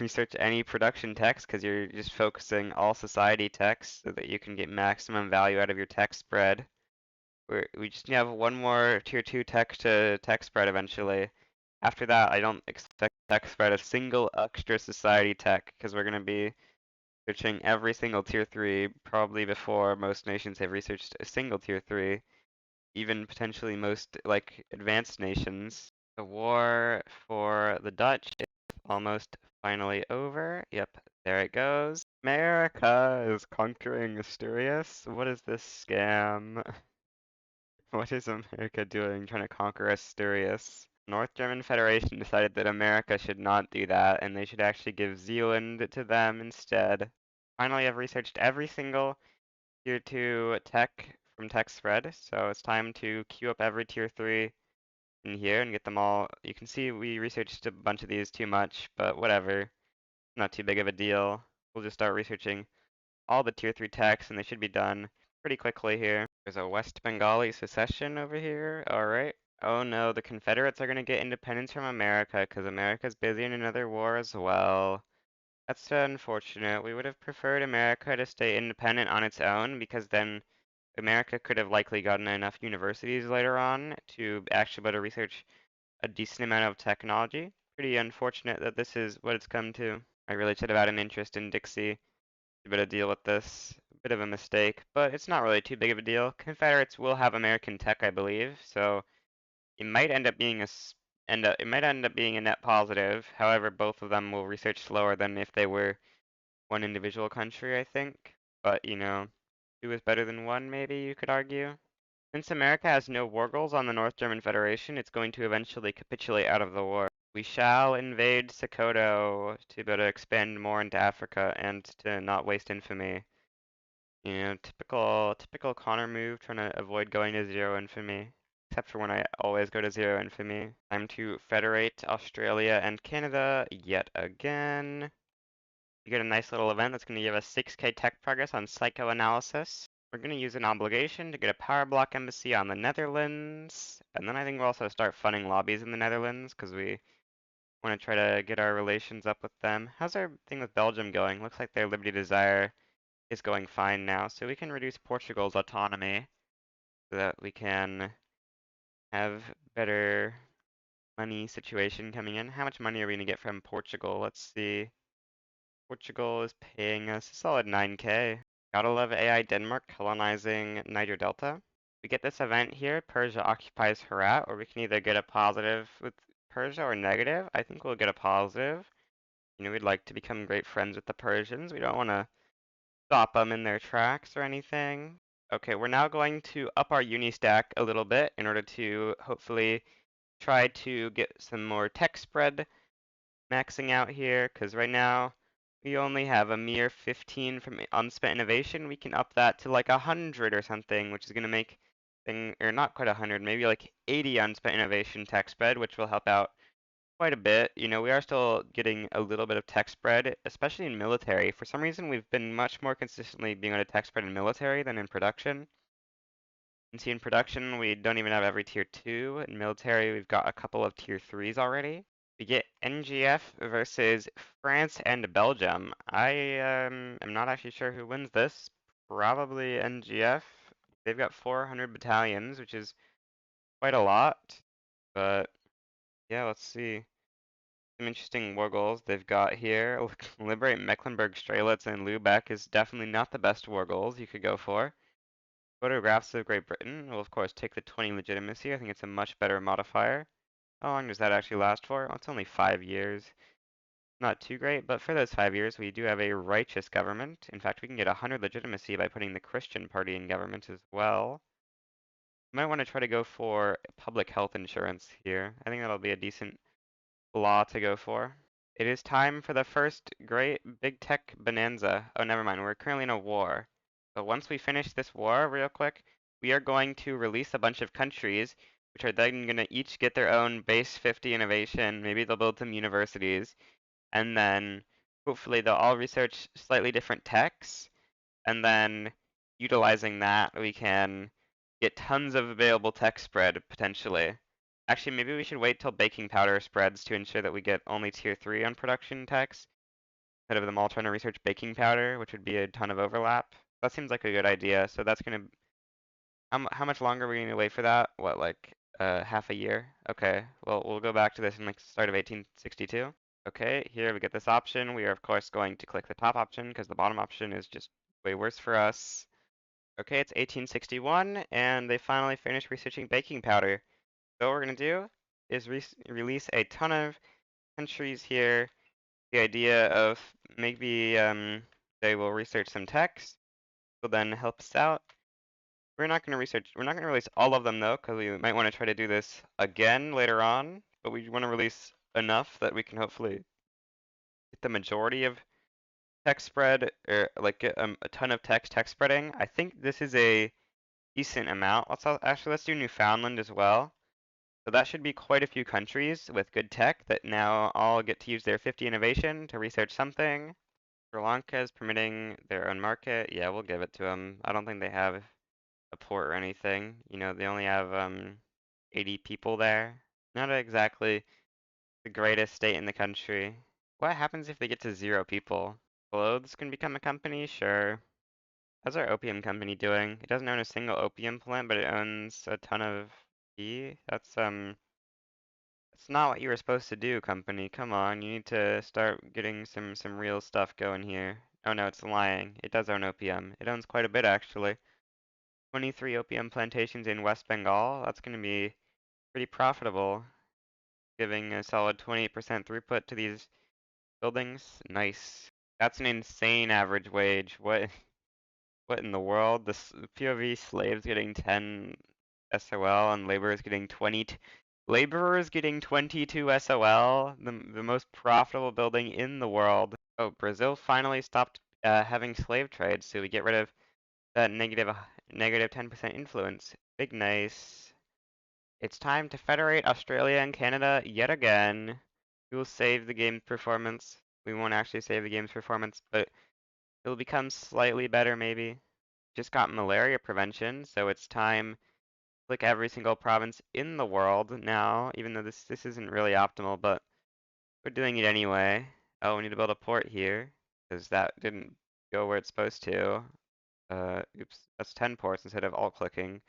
research any production text because you're just focusing all society text so that you can get maximum value out of your text spread. We just have one more tier 2 text to text spread eventually. After that, I don't expect text spread a single extra society tech because we're going to be searching every single tier 3 probably before most nations have researched a single tier 3, even potentially most like advanced nations. The war for the Dutch is almost finally over. Yep, there it goes. America is conquering Asturias. What is this scam? What is America doing trying to conquer Asturias? North German Federation decided that America should not do that, and they should actually give Zealand to them instead. Finally, I've researched every single tier 2 tech from tech spread, so it's time to queue up every tier 3 in here and get them all. You can see we researched a bunch of these too much, but whatever. Not too big of a deal. We'll just start researching all the tier 3 techs and they should be done pretty quickly here. There's a West Bengali secession over here. Alright. Oh no, the Confederates are gonna get independence from America because America's busy in another war as well. That's unfortunate. We would have preferred America to stay independent on its own because then America could have likely gotten enough universities later on to actually be able to research a decent amount of technology. Pretty unfortunate that this is what it's come to. I really should have had an interest in Dixie to be able to deal with this. A bit of a mistake, but it's not really too big of a deal. Confederates will have American tech, I believe, so it might end up being it might end up being a net positive. However, both of them will research slower than if they were one individual country, I think. But, you know, two is better than one, maybe you could argue. Since America has no war goals on the North German Federation, it's going to eventually capitulate out of the war. We shall invade Sokoto to be able to expand more into Africa and to not waste infamy. You know, typical Connor move, trying to avoid going to zero infamy. Except for when I always go to zero infamy. Time to federate Australia and Canada yet again. You get a nice little event that's going to give us 6k tech progress on psychoanalysis. We're going to use an obligation to get a power block embassy on the Netherlands. And then I think we'll also start funding lobbies in the Netherlands because we want to try to get our relations up with them. How's our thing with Belgium going? Looks like their Liberty Desire is going fine now. So we can reduce Portugal's autonomy so that we can have better money situation coming in. How much money are we going to get from Portugal? Let's see. Portugal is paying us a solid 9k. Gotta love AI Denmark colonizing Niger Delta. We get this event here, Persia occupies Herat, or we can either get a positive with Persia or negative. I think we'll get a positive. You know, we'd like to become great friends with the Persians. We don't want to stop them in their tracks or anything. Okay, we're now going to up our uni stack a little bit in order to hopefully try to get some more tech spread maxing out here, because right now we only have a mere 15 from unspent innovation. We can up that to like 100 or something, which is going to make or not quite 100, maybe like 80 unspent innovation tech spread, which will help out quite a bit. You know, we are still getting a little bit of tech spread, especially in military. For some reason, we've been much more consistently being on a tech spread in military than in production. And see, in production, we don't even have every tier 2. In military, we've got a couple of tier 3s already. We get NGF versus France and Belgium. I am not actually sure who wins this. Probably NGF. They've got 400 battalions, which is quite a lot. But yeah, let's see. Some interesting war goals they've got here. Liberate Mecklenburg Strelitz and Lubeck is definitely not the best war goals you could go for. Photographs of Great Britain will of course take the 20 legitimacy. I think it's a much better modifier. How long does that actually last for? Well, it's only 5 years. Not too great, but for those 5 years, we do have a righteous government. In fact, we can get 100 legitimacy by putting the Christian party in government as well. Might want to try to go for public health insurance here. I think that'll be a decent law to go for. It is time for the first great big tech bonanza. Oh, never mind. We're currently in a war. But once we finish this war real quick, we are going to release a bunch of countries, which are then going to each get their own base 50 innovation. Maybe they'll build some universities. And then hopefully they'll all research slightly different techs. And then utilizing that, we can get tons of available tech spread potentially. Actually, maybe we should wait till baking powder spreads to ensure that we get only tier 3 on production techs instead of them all trying to research baking powder, which would be a ton of overlap. That seems like a good idea. So that's gonna, how much longer are we gonna wait for that? What, like half a year? Okay, well, we'll go back to this in like the start of 1862. Okay, here we get this option. We are of course going to click the top option because the bottom option is just way worse for us. Okay, it's 1861 and they finally finished researching baking powder. So what we're gonna do is release a ton of countries here. The idea of maybe they will research some techs, will then help us out. We're not gonna release all of them though, because we might want to try to do this again later on, but we want to release enough that we can hopefully get the majority of tech spread, or like get a ton of tech spreading. I think this is a decent amount. Actually let's do Newfoundland as well. So that should be quite a few countries with good tech that now all get to use their 50 innovation to research something. Sri Lanka is permitting their own market. Yeah, we'll give it to them. I don't think they have a port or anything. You know, they only have 80 people there. Not exactly the greatest state in the country. What happens if they get to 0 people? Clothes can become a company? Sure. How's our opium company doing? It doesn't own a single opium plant, but it owns a ton of tea. That's not what you were supposed to do, company. Come on, you need to start getting some real stuff going here. Oh no, it's lying. It does own opium. It owns quite a bit actually. 23 opium plantations in West Bengal. That's going to be pretty profitable, giving a solid 28% throughput to these buildings. Nice. That's an insane average wage. What in the world? POV slaves getting 10 SOL and laborers getting 20. Laborers getting 22 SOL, the most profitable building in the world. Oh, Brazil finally stopped having slave trade, so we get rid of that negative 10% influence. Big nice. It's time to federate Australia and Canada yet again. We will save the game's performance. We won't actually save the game's performance, but it'll become slightly better maybe. Just got malaria prevention, so it's time to click every single province in the world now, even though this isn't really optimal, but we're doing it anyway. Oh, we need to build a port here, because that didn't go where it's supposed to. Oops, that's 10 ports instead of alt clicking.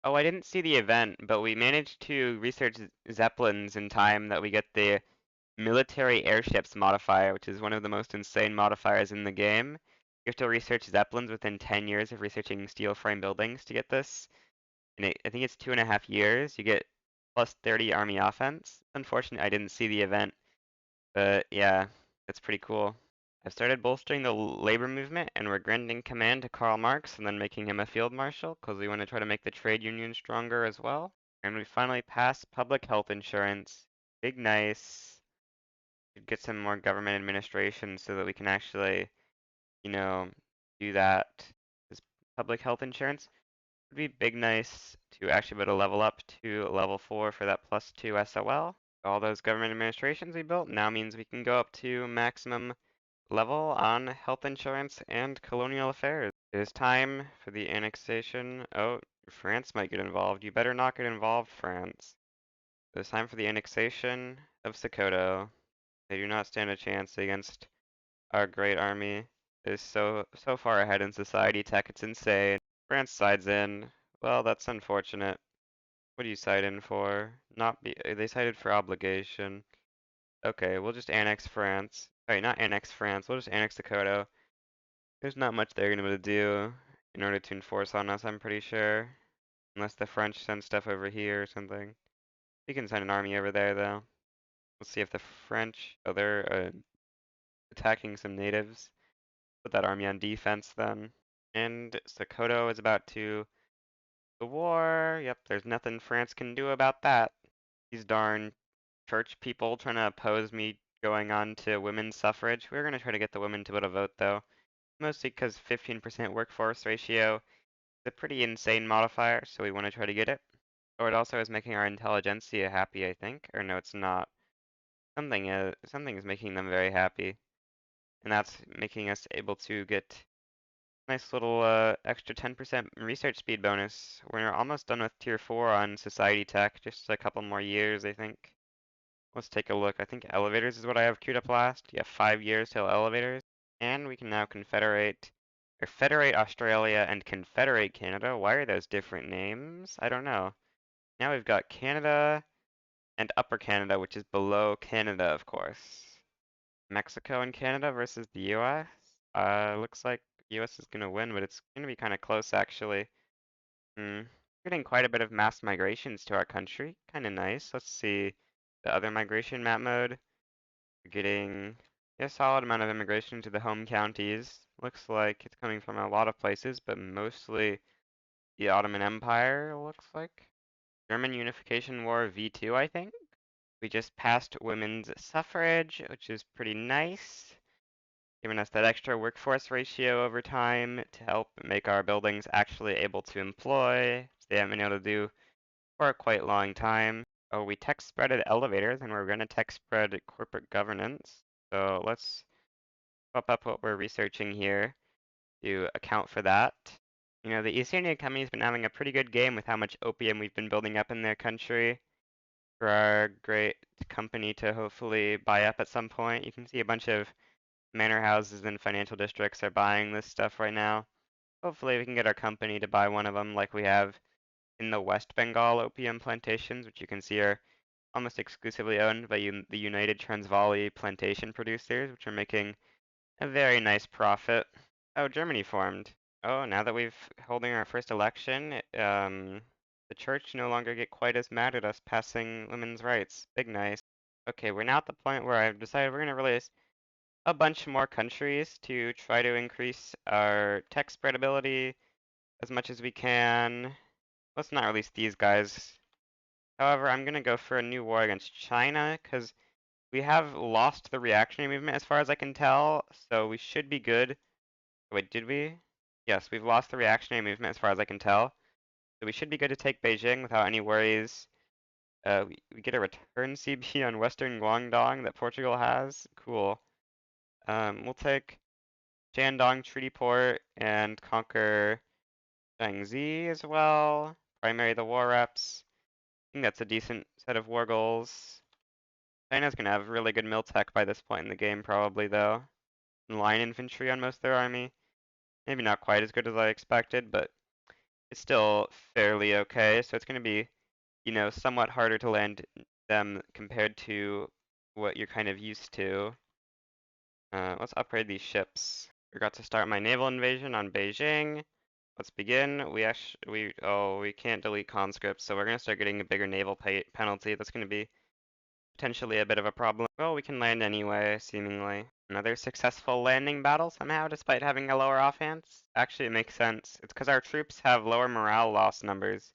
Oh, I didn't see the event, but we managed to research Zeppelins in time that we get the military airships modifier, which is one of the most insane modifiers in the game. You have to research Zeppelins within 10 years of researching steel frame buildings to get this. And I think it's 2.5 years. You get plus 30 army offense. Unfortunately, I didn't see the event, but yeah, that's pretty cool. I've started bolstering the labor movement, and we're granting command to Karl Marx and then making him a field marshal because we want to try to make the trade union stronger as well. And we finally passed public health insurance. Big nice. get some more government administration so that we can actually, you know, do that as public health insurance. Would be big nice to actually be able to level up to level 4 for that +2 SOL. All those government administrations we built now means we can go up to maximum level on health insurance and colonial affairs. It is time for the annexation. Oh, France might get involved. You better not get involved, France. It is time for the annexation of Sokoto. They do not stand a chance against our great army. It is so far ahead in society tech, it's insane. France sides in. Well, that's unfortunate. What do you side in for? Not be they sided for obligation. Okay, we'll just annex France. Sorry, not annex France. We'll just annex Dakota. There's not much they're gonna be able to do in order to enforce on us, I'm pretty sure. Unless the French send stuff over here or something. We can send an army over there though. Let's see if the French, oh, they're attacking some natives. Put that army on defense then. And Sokoto is about to the war. Yep, there's nothing France can do about that. These darn church people trying to oppose me going on to women's suffrage. We're gonna try to get the women to be able to vote though. Mostly because 15% workforce ratio is a pretty insane modifier, so we want to try to get it. Or it also is making our intelligentsia happy, I think. Or no, it's not. Something is making them very happy. And that's making us able to get nice little extra 10% research speed bonus. We're almost done with tier 4 on society tech, just a couple more years, I think. Let's take a look. I think elevators is what I have queued up last. Yeah, 5 years till elevators. And we can now confederate, or federate Australia and confederate Canada. Why are those different names? I don't know. Now we've got Canada and Upper Canada, which is below Canada, of course. Mexico and Canada versus the US. Looks like US is gonna win, but it's gonna be kind of close actually. Hmm. Getting quite a bit of mass migrations to our country. Kind of nice. Let's see the other migration map mode. We're getting a solid amount of immigration to the home counties. Looks like it's coming from a lot of places, but mostly the Ottoman Empire, looks like. German Unification War V2, I think. We just passed women's suffrage, which is pretty nice, giving us that extra workforce ratio over time to help make our buildings actually able to employ, which they haven't been able to do for a quite long time. Oh, we tech spreaded elevators and we're going to tech spread corporate governance. So let's pop up what we're researching here to account for that. You know, the East India Company's been having a pretty good game with how much opium we've been building up in their country for our great company to hopefully buy up at some point. You can see a bunch of manor houses and financial districts are buying this stuff right now. Hopefully we can get our company to buy one of them like we have in the West Bengal opium plantations, which you can see are almost exclusively owned by the United Transvaali plantation producers, which are making a very nice profit. Oh, Germany formed. Oh, now that we've holding our first election, the church no longer get quite as mad at us passing women's rights. Big nice. Okay, we're now at the point where I've decided we're gonna release a bunch more countries to try to increase our tech spreadability as much as we can. Let's not release these guys. However, I'm gonna go for a new war against China because we have lost the reactionary movement as far as I can tell, so we should be good. Wait, did we? Yes, we've lost the reactionary movement as far as I can tell. So we should be good to take Beijing without any worries. We get a return CB on Western Guangdong that Portugal has. Cool. We'll take Shandong Treaty Port and conquer Shaanxi as well. Primary the war reps. I think that's a decent set of war goals. China's gonna have really good mil tech by this point in the game probably though. And line infantry on most of their army. Maybe not quite as good as I expected, but it's still fairly okay. So it's gonna be, you know, somewhat harder to land them compared to what you're kind of used to. Let's upgrade these ships. Forgot to start my naval invasion on Beijing. Let's begin. We can't delete conscripts, so we're gonna start getting a bigger naval penalty. That's gonna be potentially a bit of a problem. Well, we can land anyway, seemingly. Another successful landing battle somehow, despite having a lower offense. Actually, it makes sense. It's because our troops have lower morale loss numbers.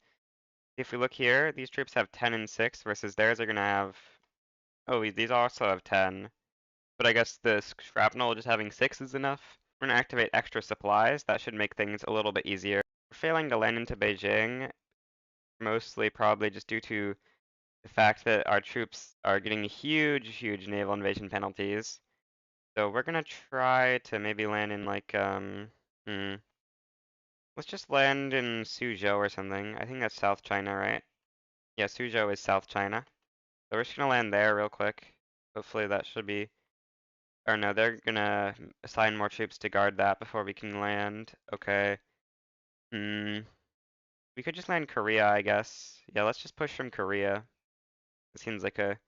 If we look here, these troops have 10 and 6 versus theirs are gonna have. Oh, these also have 10. but I guess the shrapnel just having 6 is enough. We're gonna activate extra supplies. That should make things a little bit easier. We're failing to land into Beijing, mostly probably just due to the fact that our troops are getting huge naval invasion penalties. So we're gonna try to maybe land in like, hmm, let's just land in Suzhou or something. I think that's South China, right? Yeah, Suzhou is South China. So we're just gonna land there real quick. Hopefully that should be, or no, they're gonna assign more troops to guard that before we can land. Okay. Hmm. We could just land Korea, I guess. Yeah, let's just push from Korea. It seems like a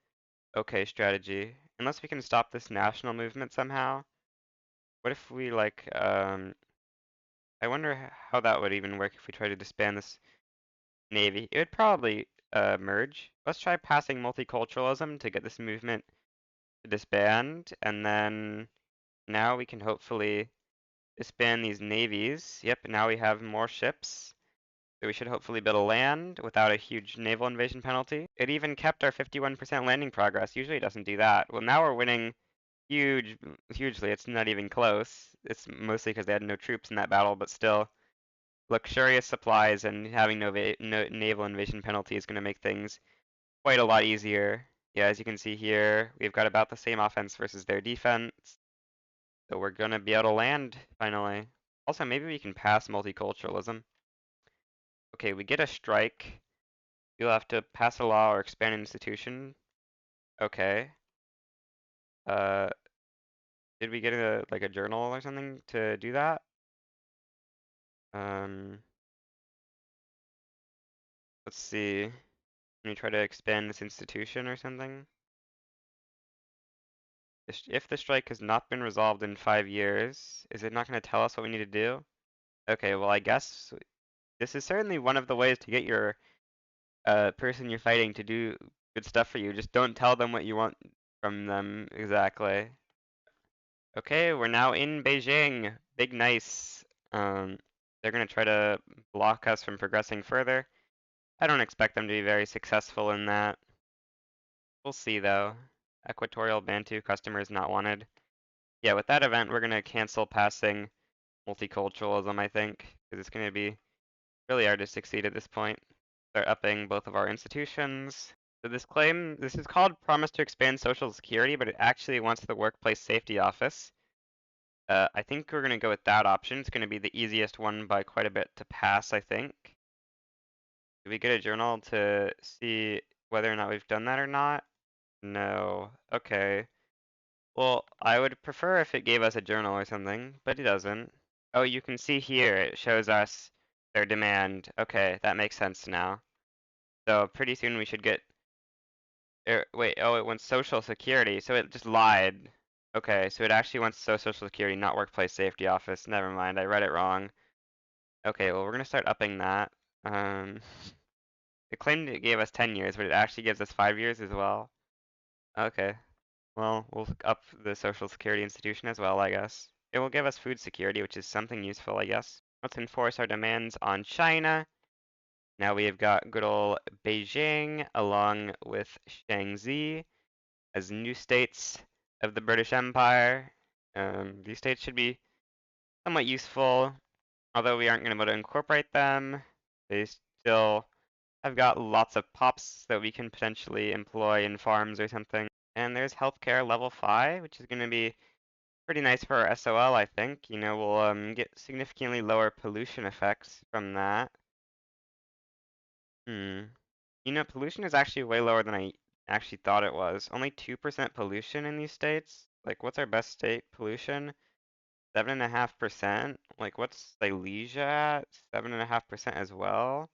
okay strategy. Unless we can stop this national movement somehow. What if we like, I wonder how that would even work if we try to disband this navy. It would probably merge. Let's try passing multiculturalism to get this movement to disband, and then now we can hopefully disband these navies. Yep, now we have more ships. So we should hopefully be able to land without a huge naval invasion penalty. It even kept our 51% landing progress. Usually it doesn't do that. Well, now we're winning hugely. It's not even close. It's mostly because they had no troops in that battle, but still, luxurious supplies and having no naval invasion penalty is going to make things quite a lot easier. Yeah, as you can see here, we've got about the same offense versus their defense. So we're gonna be able to land finally. Also, maybe we can pass multiculturalism. Okay, we get a strike. You'll have to pass a law or expand an institution. Okay. Uh, did we get a like a journal or something to do that? Um, let's see. Can we try to expand this institution or something? If the strike has not been resolved in 5 years, is it not going to tell us what we need to do? Okay, well, I guess this is certainly one of the ways to get your person you're fighting to do good stuff for you. Just don't tell them what you want from them exactly. Okay, we're now in Beijing. Big nice. They're gonna try to block us from progressing further. I don't expect them to be very successful in that. We'll see though. Equatorial Bantu customers not wanted. Yeah, with that event, we're gonna cancel passing multiculturalism, I think, because it's gonna be really hard to succeed at this point. They're upping both of our institutions. So this is called Promise to Expand Social Security, but it actually wants the Workplace Safety Office. I think we're going to go with that option. It's going to be the easiest one by quite a bit to pass, I think. Did we get a journal to see whether or not we've done that or not? No. Okay. Well, I would prefer if it gave us a journal or something, but it doesn't. Oh, you can see here, it shows us their demand. Okay, that makes sense now. So pretty soon we should get, wait, oh, it wants Social Security, so it just lied. Okay, so it actually wants Social Security, not Workplace Safety Office. Never mind, I read it wrong. Okay, well, we're gonna start upping that. Um, it claimed it gave us 10 years, but it actually gives us 5 years as well. Okay, well, we'll up the Social Security institution as well, I guess. It will give us food security, which is something useful, I guess. Let's enforce our demands on China. Now we have got good old Beijing along with Shaanxi as new states of the British Empire. These states should be somewhat useful, although we aren't going to be able to incorporate them. They still have got lots of pops that we can potentially employ in farms or something. And there's healthcare level 5, which is going to be pretty nice for our SOL, I think. You know, we'll get significantly lower pollution effects from that. Hmm. You know, pollution is actually way lower than I actually thought it was. Only 2% pollution in these states? Like, what's our best state pollution? 7.5%? Like, what's Silesia at? 7.5% as well?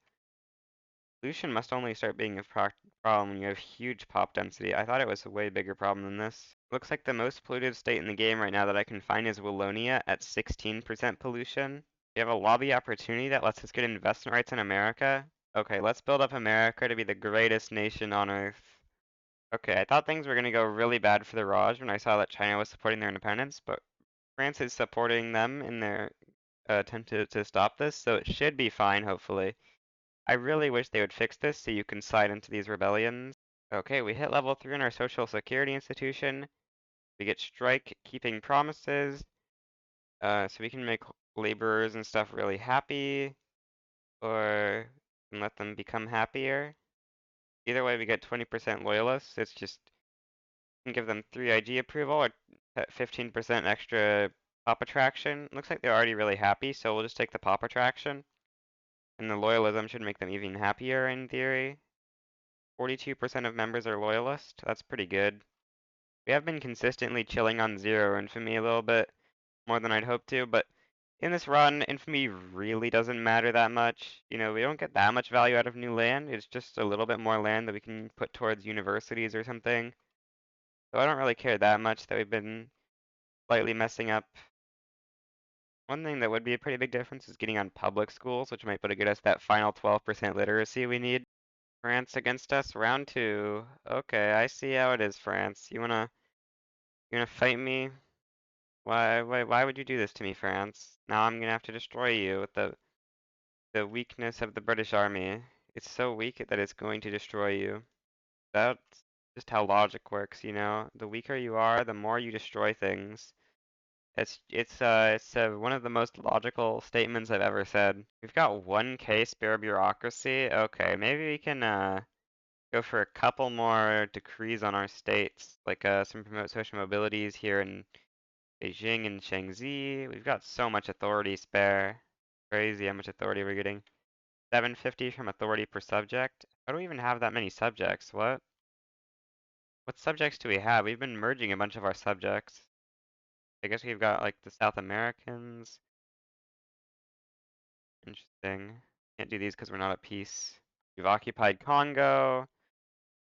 Pollution must only start being a problem when you have huge pop density. I thought it was a way bigger problem than this. Looks like the most polluted state in the game right now that I can find is Wallonia at 16% pollution. We have a lobby opportunity that lets us get investment rights in America. Okay, let's build up America to be the greatest nation on earth. Okay, I thought things were gonna go really bad for the Raj when I saw that China was supporting their independence, but France is supporting them in their attempt to stop this, so it should be fine, hopefully. I really wish they would fix this so you can slide into these rebellions. Okay, we hit level 3 in our social security institution. We get strike keeping promises, so we can make laborers and stuff really happy, or can let them become happier. Either way, we get 20% loyalists. It's just can give them 3 IG approval or 15% extra pop attraction. Looks like they're already really happy, so we'll just take the pop attraction. And the loyalism should make them even happier in theory. 42% of members are loyalist. That's pretty good. We have been consistently chilling on 0 infamy a little bit more than I'd hoped to, but in this run, infamy really doesn't matter that much. You know, we don't get that much value out of new land. It's just a little bit more land that we can put towards universities or something. So I don't really care that much that we've been slightly messing up. One thing that would be a pretty big difference is getting on public schools, which might be able to get us that final 12% literacy we need. France against us, round 2. Okay, I see how it is, France. You wanna fight me? Why would you do this to me, France? Now I'm gonna have to destroy you with the weakness of the British Army. It's so weak that it's going to destroy you. That's just how logic works, you know? The weaker you are, the more you destroy things. It's one of the most logical statements I've ever said. We've got 1K spare bureaucracy. Okay, maybe we can go for a couple more decrees on our states, like some promote social mobilities here in Beijing and Shaanxi. We've got so much authority spare. Crazy how much authority we're getting. 750 from authority per subject. How do we even have that many subjects? What? What subjects do we have? We've been merging a bunch of our subjects. I guess we've got like the South Americans. Interesting. Can't do these because we're not at peace. We've occupied Congo.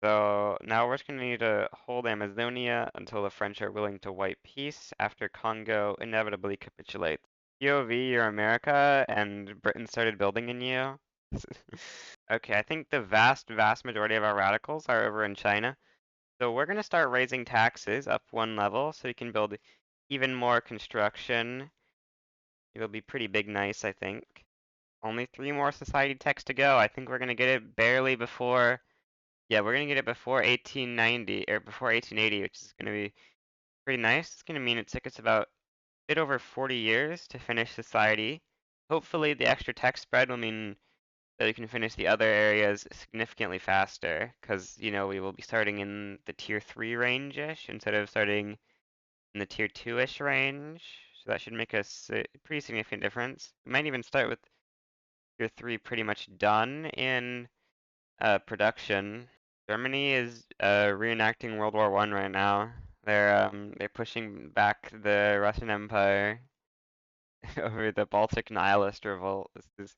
So now we're just gonna need to hold Amazonia until the French are willing to wipe peace after Congo inevitably capitulates. POV, you're America, and Britain started building in you. Okay, I think the vast majority of our radicals are over in China. So we're gonna start raising taxes up 1 level so we can build even more construction. It'll be pretty big nice, I think. Only 3 more society techs to go. I think we're gonna get it barely before, yeah, we're gonna get it before 1890, or before 1880, which is gonna be pretty nice. It's gonna mean it took us about a bit over 40 years to finish society. Hopefully the extra tech spread will mean that we can finish the other areas significantly faster, because, you know, we will be starting in the tier 3 range-ish instead of starting in the tier 2-ish range. So that should make us a pretty significant difference. We might even start with tier 3 pretty much done in production. Germany is reenacting World War I right now. They're pushing back the Russian Empire over the Baltic nihilist revolt. This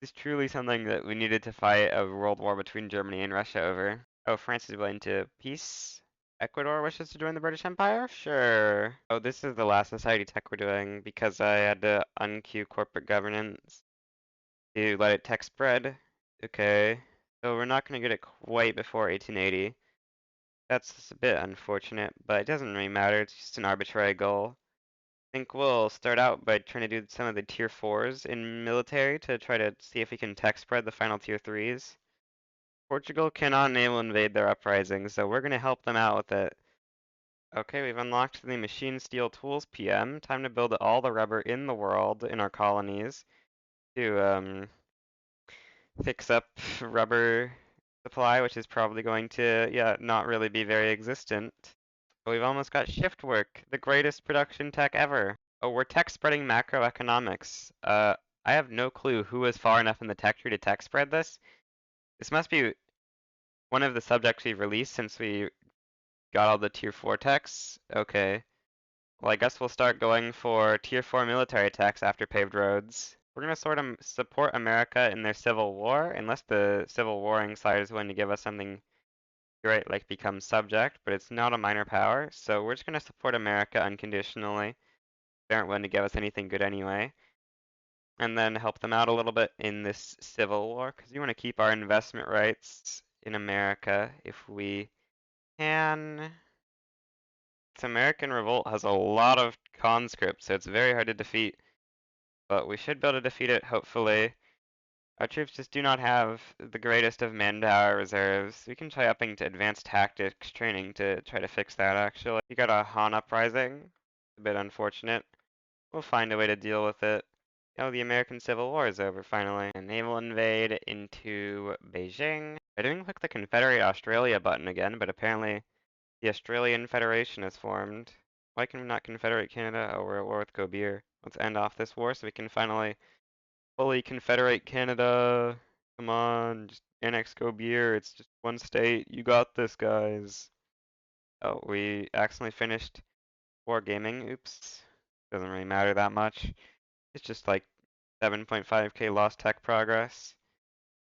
is truly something that we needed to fight a world war between Germany and Russia over. Oh, France is willing to peace. Ecuador wishes to join the British Empire? Sure. Oh, this is the last society tech we're doing because I had to unqueue corporate governance to let it tech spread. Okay. So we're not going to get it quite before 1880. That's a bit unfortunate, but it doesn't really matter. It's just an arbitrary goal. I think we'll start out by trying to do some of the tier 4s in military to try to see if we can tech spread the final tier 3s. Portugal cannot naval invade their uprising, so we're going to help them out with it. Okay, we've unlocked the machine steel tools PM. Time to build all the rubber in the world in our colonies to fix up rubber supply, which is probably going to, yeah, not really be very existent. But we've almost got shift work, the greatest production tech ever. Oh, we're tech spreading macroeconomics. I have no clue who is far enough in the tech tree to tech spread this. This must be one of the subjects we've released since we got all the tier 4 techs. Okay. Well, I guess we'll start going for tier 4 military techs after paved roads. We're gonna sort of support America in their civil war, unless the civil warring side is willing to give us something great, like become subject, but it's not a minor power, so we're just gonna support America unconditionally. They aren't willing to give us anything good anyway. And then help them out a little bit in this civil war, because we want to keep our investment rights in America if we can. This American revolt has a lot of conscripts, so it's very hard to defeat, but we should be able to defeat it, hopefully. Our troops just do not have the greatest of manpower reserves. We can try upping to advanced tactics training to try to fix that, actually. You got a Han uprising. A bit unfortunate. We'll find a way to deal with it. Oh, the American Civil War is over finally. A naval invade into Beijing. I didn't click the Confederate Australia button again, but apparently the Australian Federation has formed. Why can we not Confederate Canada? Oh, we're at war with Gobir. Let's end off this war so we can finally fully Confederate Canada. Come on, just annex Gobir. It's just one state. You got this, guys. Oh, we accidentally finished wargaming. Oops. Doesn't really matter that much. It's just like 7.5k lost tech progress.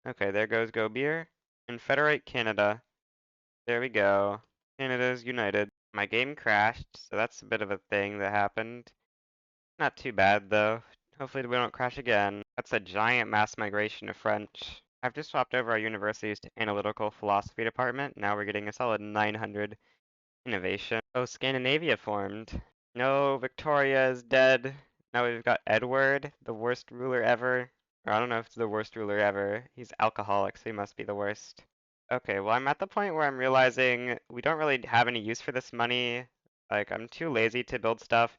Okay, there goes Go Beer. Confederate Canada. There we go. Canada's united. My game crashed, so that's a bit of a thing that happened. Not too bad though. Hopefully we don't crash again. That's a giant mass migration of French. I've just swapped over our universities to analytical philosophy department. Now we're getting a solid 900 innovation. Oh, Scandinavia formed. No, Victoria is dead. Now we've got Edward, the worst ruler ever. Or I don't know if it's the worst ruler ever. He's alcoholic, so he must be the worst. Okay, well I'm at the point where I'm realizing we don't really have any use for this money. Like, I'm too lazy to build stuff.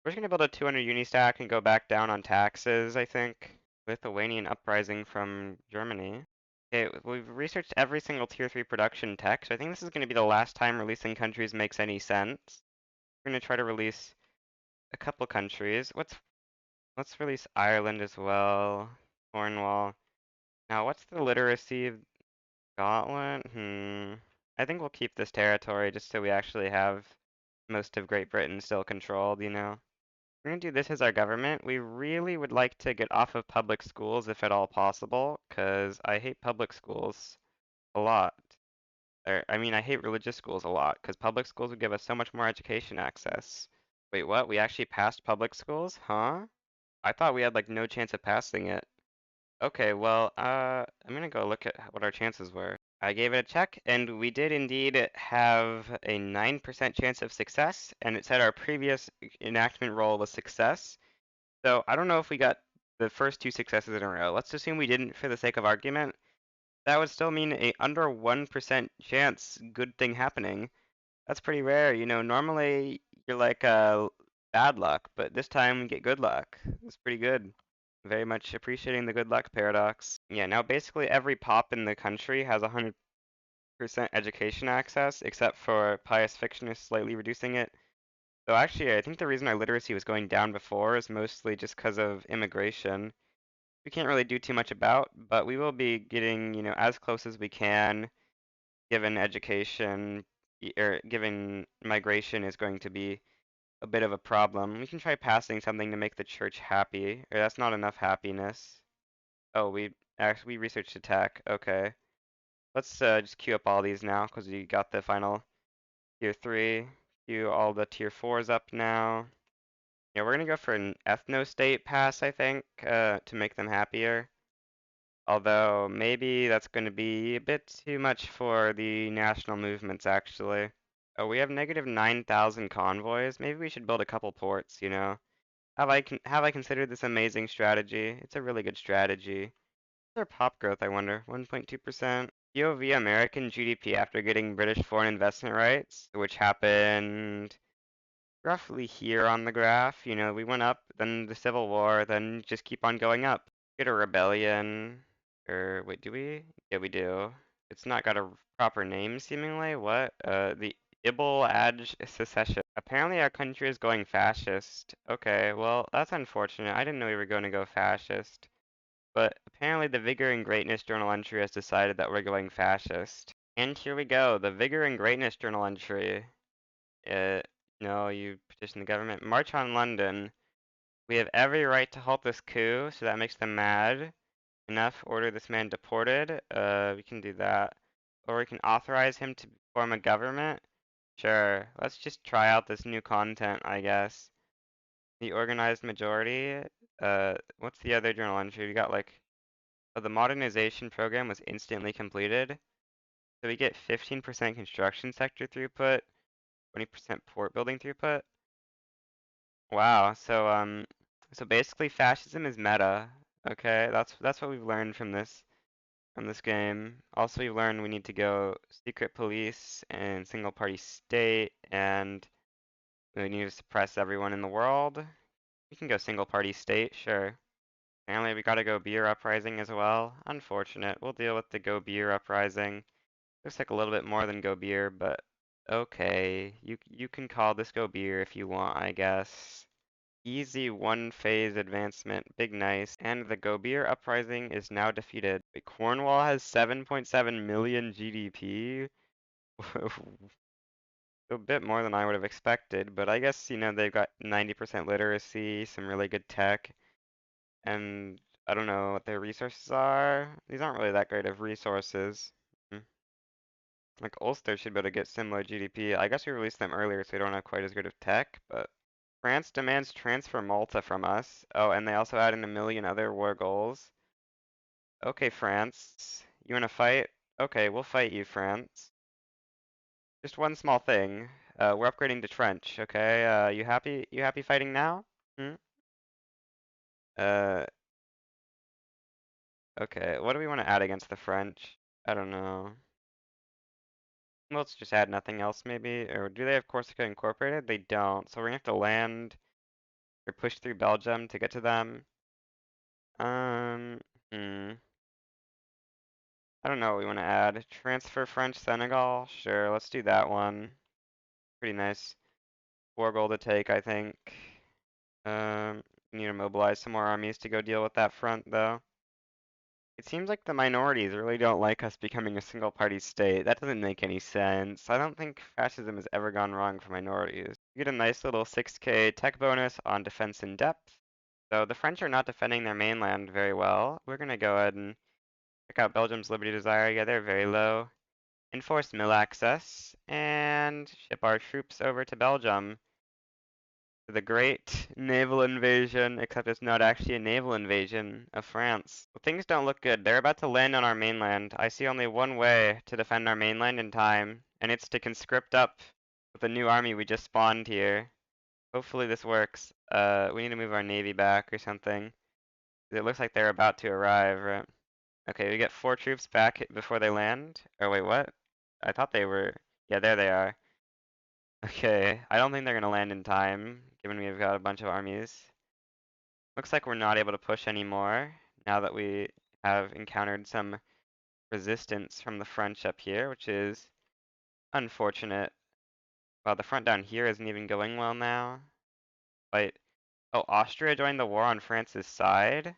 We're just gonna build a 200 uni stack and go back down on taxes, I think. Lithuanian uprising from Germany. Okay, we've researched every single tier 3 production tech, so I think this is gonna be the last time releasing countries makes any sense. We're gonna try to release a couple countries. Let's release Ireland as well. Cornwall. Now, what's the literacy of Scotland? I think we'll keep this territory just so we actually have most of Great Britain still controlled, you know? We're gonna do this as our government. We really would like to get off of public schools if at all possible, because I hate public schools a lot. I mean, I hate religious schools a lot, because public schools would give us so much more education access. Wait, what? We actually passed public schools? Huh? I thought we had like no chance of passing it. Okay, well, I'm gonna go look at what our chances were. I gave it a check, and we did indeed have a 9% chance of success, and it said our previous enactment roll was success. So I don't know if we got the first two successes in a row. Let's assume we didn't for the sake of argument. That would still mean a under 1% chance good thing happening. That's pretty rare, you know. Normally you're like bad luck, but this time we get good luck. It's pretty good. Very much appreciating the good luck paradox. Yeah, now basically every pop in the country has 100% education access, except for Pious Fictionist slightly reducing it. So actually, I think the reason our literacy was going down before is mostly just because of immigration. We can't really do too much about, but we will be getting, you know, as close as we can, given education, or given migration is going to be a bit of a problem. We can try passing something to make the church happy, or that's not enough happiness. Oh, we researched attack. Okay. Let's just queue up all these now, because we got the final tier 3. Queue all the tier 4s up now. Yeah, we're gonna go for an ethno-state pass, I think, to make them happier. Although, maybe that's gonna be a bit too much for the national movements, actually. Oh, we have negative 9,000 convoys. Maybe we should build a couple ports, you know? Have I considered this amazing strategy? It's a really good strategy. What's our pop growth, I wonder? 1.2%. POV American GDP after getting British foreign investment rights, which happened roughly here on the graph. You know, we went up, then the Civil War, then just keep on going up. Get a rebellion. Or wait, do we? Yeah, we do. It's not got a proper name, seemingly. What? The Ibel Adj secession. Apparently our country is going fascist. Okay, well, that's unfortunate. I didn't know we were going to go fascist. But apparently the Vigor and Greatness journal entry has decided that we're going fascist. And here we go, the Vigor and Greatness journal entry. Uh, no, you petition the government. March on London. We have every right to halt this coup, so that makes them mad. Enough, order this man deported. We can do that. Or we can authorize him to form a government. Sure, let's just try out this new content, I guess. The organized majority. What's the other journal entry? We got like, oh, the modernization program was instantly completed. So we get 15% construction sector throughput, 20% port building throughput. Wow, so basically fascism is meta. Okay, that's what we've learned from this game. Also, we've learned we need to go secret police and single party state, and we need to suppress everyone in the world. We can go single party state, sure. Apparently, we gotta go beer uprising as well. Unfortunate. We'll deal with the go beer uprising. Looks like a little bit more than go beer, but okay. You can call this go beer if you want, I guess. Easy one phase advancement, big nice. And the Gobir uprising is now defeated. Wait, Cornwall has 7.7 million GDP. A bit more than I would have expected, but I guess, they've got 90% literacy, some really good tech, and I don't know what their resources are. These aren't really that great of resources. Hmm. Like Ulster should be able to get similar GDP. I guess we released them earlier, so we don't have quite as good of tech, but France demands transfer Malta from us. Oh, and they also add in a million other war goals. Okay, France. You wanna fight? Okay, we'll fight you, France. Just one small thing. We're upgrading to trench, okay? You happy? You happy fighting now? Hmm? Uh, okay. What do we want to add against the French? I don't know. Well, let's just add nothing else, maybe. Or do they have Corsica incorporated? They don't. So we're gonna have to land or push through Belgium to get to them. Um, hmm. I don't know what we want to add. Transfer French Senegal? Sure, let's do that one. Pretty nice. 4 gold to take, I think. We need to mobilize some more armies to go deal with that front, though. It seems like the minorities really don't like us becoming a single party state. That doesn't make any sense. I don't think fascism has ever gone wrong for minorities. You get a nice little 6k tech bonus on defense in depth. So the French are not defending their mainland very well. We're gonna go ahead and check out Belgium's Liberty Desire. Yeah, they're very low. Enforce mill access and ship our troops over to Belgium. The great naval invasion, except it's not actually a naval invasion of France. Well, things don't look good. They're about to land on our mainland. I see only one way to defend our mainland in time, and it's to conscript up with the new army we just spawned here. Hopefully this works. We need to move our navy back or something. It looks like they're about to arrive, right? Okay, we get 4 troops back before they land. Oh wait, what? I thought they were... Yeah, there they are. Okay, I don't think they're gonna land in time, given we've got a bunch of armies. Looks like we're not able to push anymore now that we have encountered some resistance from the French up here, which is unfortunate. Well, the front down here isn't even going well now. But oh, Austria joined the war on France's side.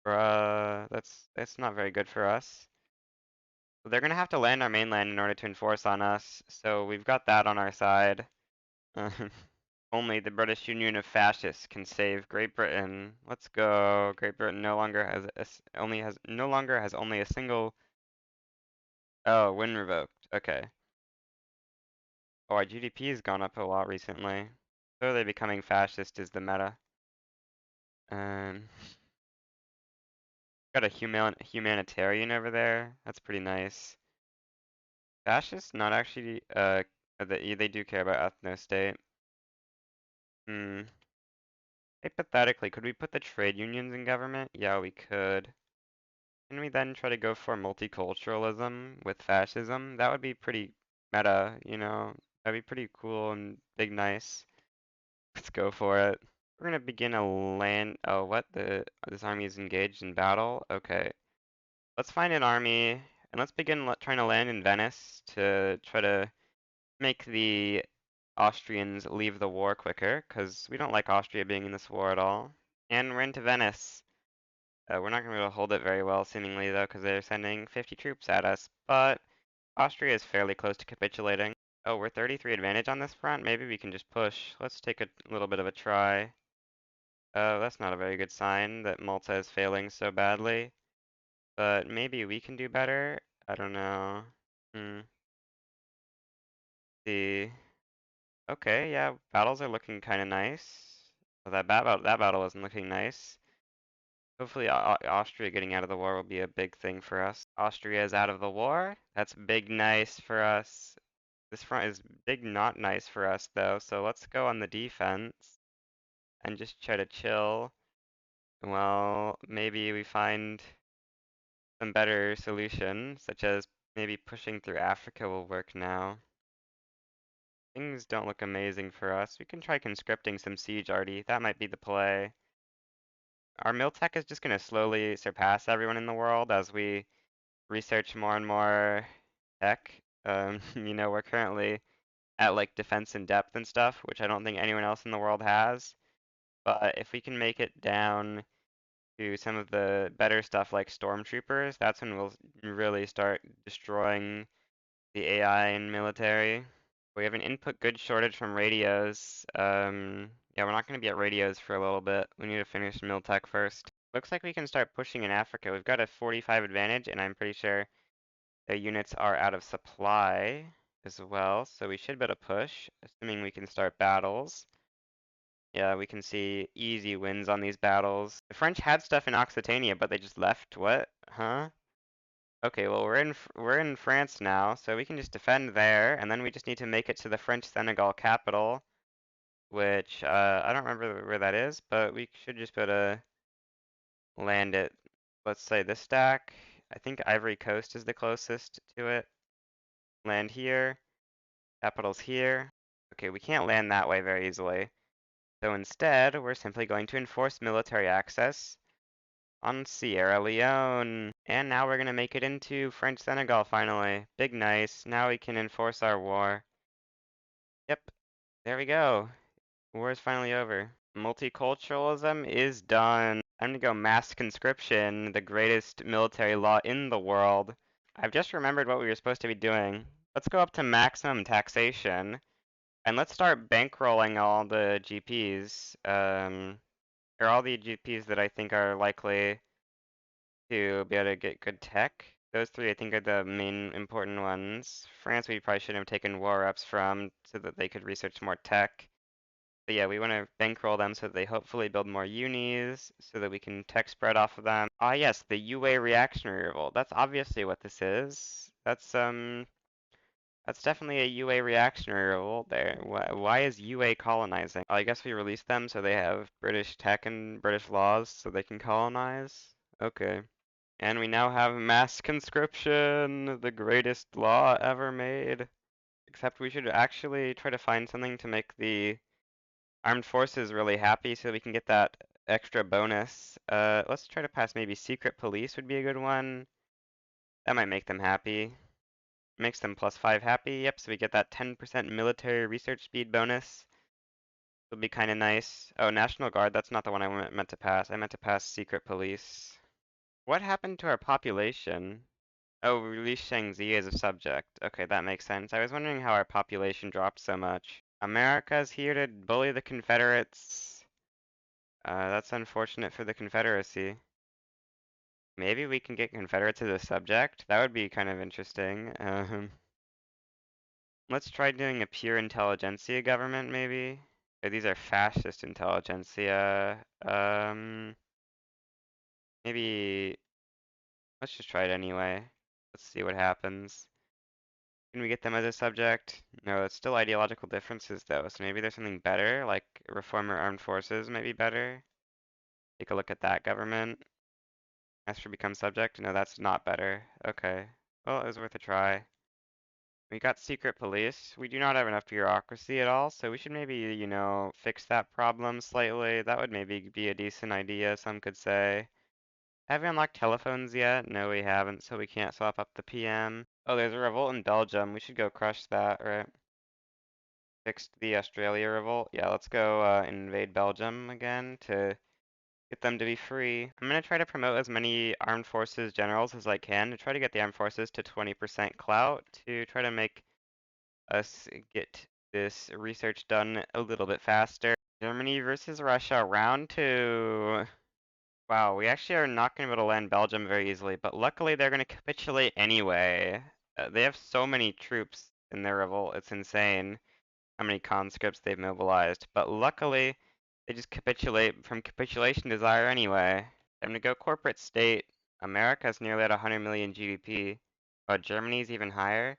Bruh, that's not very good for us. They're gonna have to land our mainland in order to enforce on us, so we've got that on our side. Only the British Union of Fascists can save Great Britain. Let's go. Great Britain no longer has only a single. Oh, win revoked. Okay. Oh, our GDP has gone up a lot recently. Clearly becoming fascist is the meta. Um, got a humanitarian over there. That's pretty nice. Fascists not actually they do care about ethno-state. Hmm. Hypothetically, could we put the trade unions in government? Yeah, we could. Can we then try to go for multiculturalism with fascism? That would be pretty meta, you know? That'd be pretty cool and big nice. Let's go for it. We're gonna begin a land. Oh, what? This army is engaged in battle? Okay. Let's find an army and let's begin trying to land in Venice to try to make the Austrians leave the war quicker, because we don't like Austria being in this war at all. And we're into Venice. We're not going to be able to hold it very well, seemingly, though, because they're sending 50 troops at us. But Austria is fairly close to capitulating. Oh, we're 33 advantage on this front. Maybe we can just push. Let's take a little bit of a try. That's not a very good sign that Malta is failing so badly. But maybe we can do better. I don't know. Hmm. See. Okay, yeah, battles are looking kind of nice. Well, that battle isn't looking nice. Hopefully, Austria getting out of the war will be a big thing for us. Austria is out of the war. That's big nice for us. This front is big not nice for us though, so let's go on the defense and just try to chill. Well, maybe we find some better solution, such as maybe pushing through Africa will work now. Things don't look amazing for us. We can try conscripting some siege arty. That might be the play. Our mill tech is just going to slowly surpass everyone in the world as we research more and more tech. We're currently at like defense in depth and stuff, which I don't think anyone else in the world has. But if we can make it down to some of the better stuff like stormtroopers, that's when we'll really start destroying the AI and military. We have an input goods shortage from radios. Yeah, we're not going to be at radios for a little bit. We need to finish mill tech first. Looks like we can start pushing in Africa. We've got a 45 advantage, and I'm pretty sure the units are out of supply as well, so we should be able to push, assuming we can start battles. Yeah, we can see easy wins on these battles. The French had stuff in Occitania, but they just left. What? Huh? Okay, well we're in France now, so we can just defend there, and then we just need to make it to the French Senegal capital, which I don't remember where that is, but we should just be able to land it. Let's say this stack. I think Ivory Coast is the closest to it. Land here. Capital's here. Okay, we can't land that way very easily. So instead, we're simply going to enforce military access on Sierra Leone. And now we're going to make it into French Senegal finally. Big nice. Now we can enforce our war. Yep, there we go. War is finally over. Multiculturalism is done. Time to go mass conscription, the greatest military law in the world. I've just remembered what we were supposed to be doing. Let's go up to maximum taxation. And let's start bankrolling all the GPs, or all the GPs that I think are likely to be able to get good tech. Those three I think are the main important ones. France we probably should have taken war reps from so that they could research more tech. But yeah, we want to bankroll them so that they hopefully build more unis, so that we can tech spread off of them. Ah yes, the UA reactionary revolt. That's obviously what this is. That's definitely a UA reactionary revolt there. Why is UA colonizing? I guess we released them so they have British tech and British laws so they can colonize. Okay. And we now have mass conscription, the greatest law ever made. Except we should actually try to find something to make the armed forces really happy so we can get that extra bonus. Let's try to pass maybe secret police would be a good one. That might make them happy. Makes them +5 happy. Yep, so we get that 10% military research speed bonus. It'll be kind of nice. Oh, National Guard, that's not the one I meant to pass. I meant to pass secret police. What happened to our population? Oh, we released Shangzi as a subject. Okay, that makes sense. I was wondering how our population dropped so much. America's here to bully the Confederates. That's unfortunate for the Confederacy. Maybe we can get Confederates as a subject? That would be kind of interesting. Let's try doing a pure intelligentsia government, maybe. Or these are fascist intelligentsia. Maybe let's just try it anyway. Let's see what happens. Can we get them as a subject? No, it's still ideological differences though, so maybe there's something better, like reformer armed forces might be better. Take a look at that government. Ask for become subject? No, that's not better. Okay. Well, it was worth a try. We got secret police. We do not have enough bureaucracy at all, so we should maybe, fix that problem slightly. That would maybe be a decent idea, some could say. Have we unlocked telephones yet? No, we haven't, so we can't swap up the PM. Oh, there's a revolt in Belgium. We should go crush that, right? Fixed the Australia revolt. Yeah, let's go invade Belgium again to get them to be free. I'm gonna try to promote as many armed forces generals as I can to try to get the armed forces to 20% clout to try to make us get this research done a little bit faster. Germany versus Russia, round two. Wow, we actually are not going to be able to land Belgium very easily, but luckily they're going to capitulate anyway. They have so many troops in their revolt, it's insane how many conscripts they've mobilized. But luckily, they just capitulate from capitulation desire anyway. I'm going to go corporate state. America's nearly at 100 million GDP. Oh, Germany's even higher.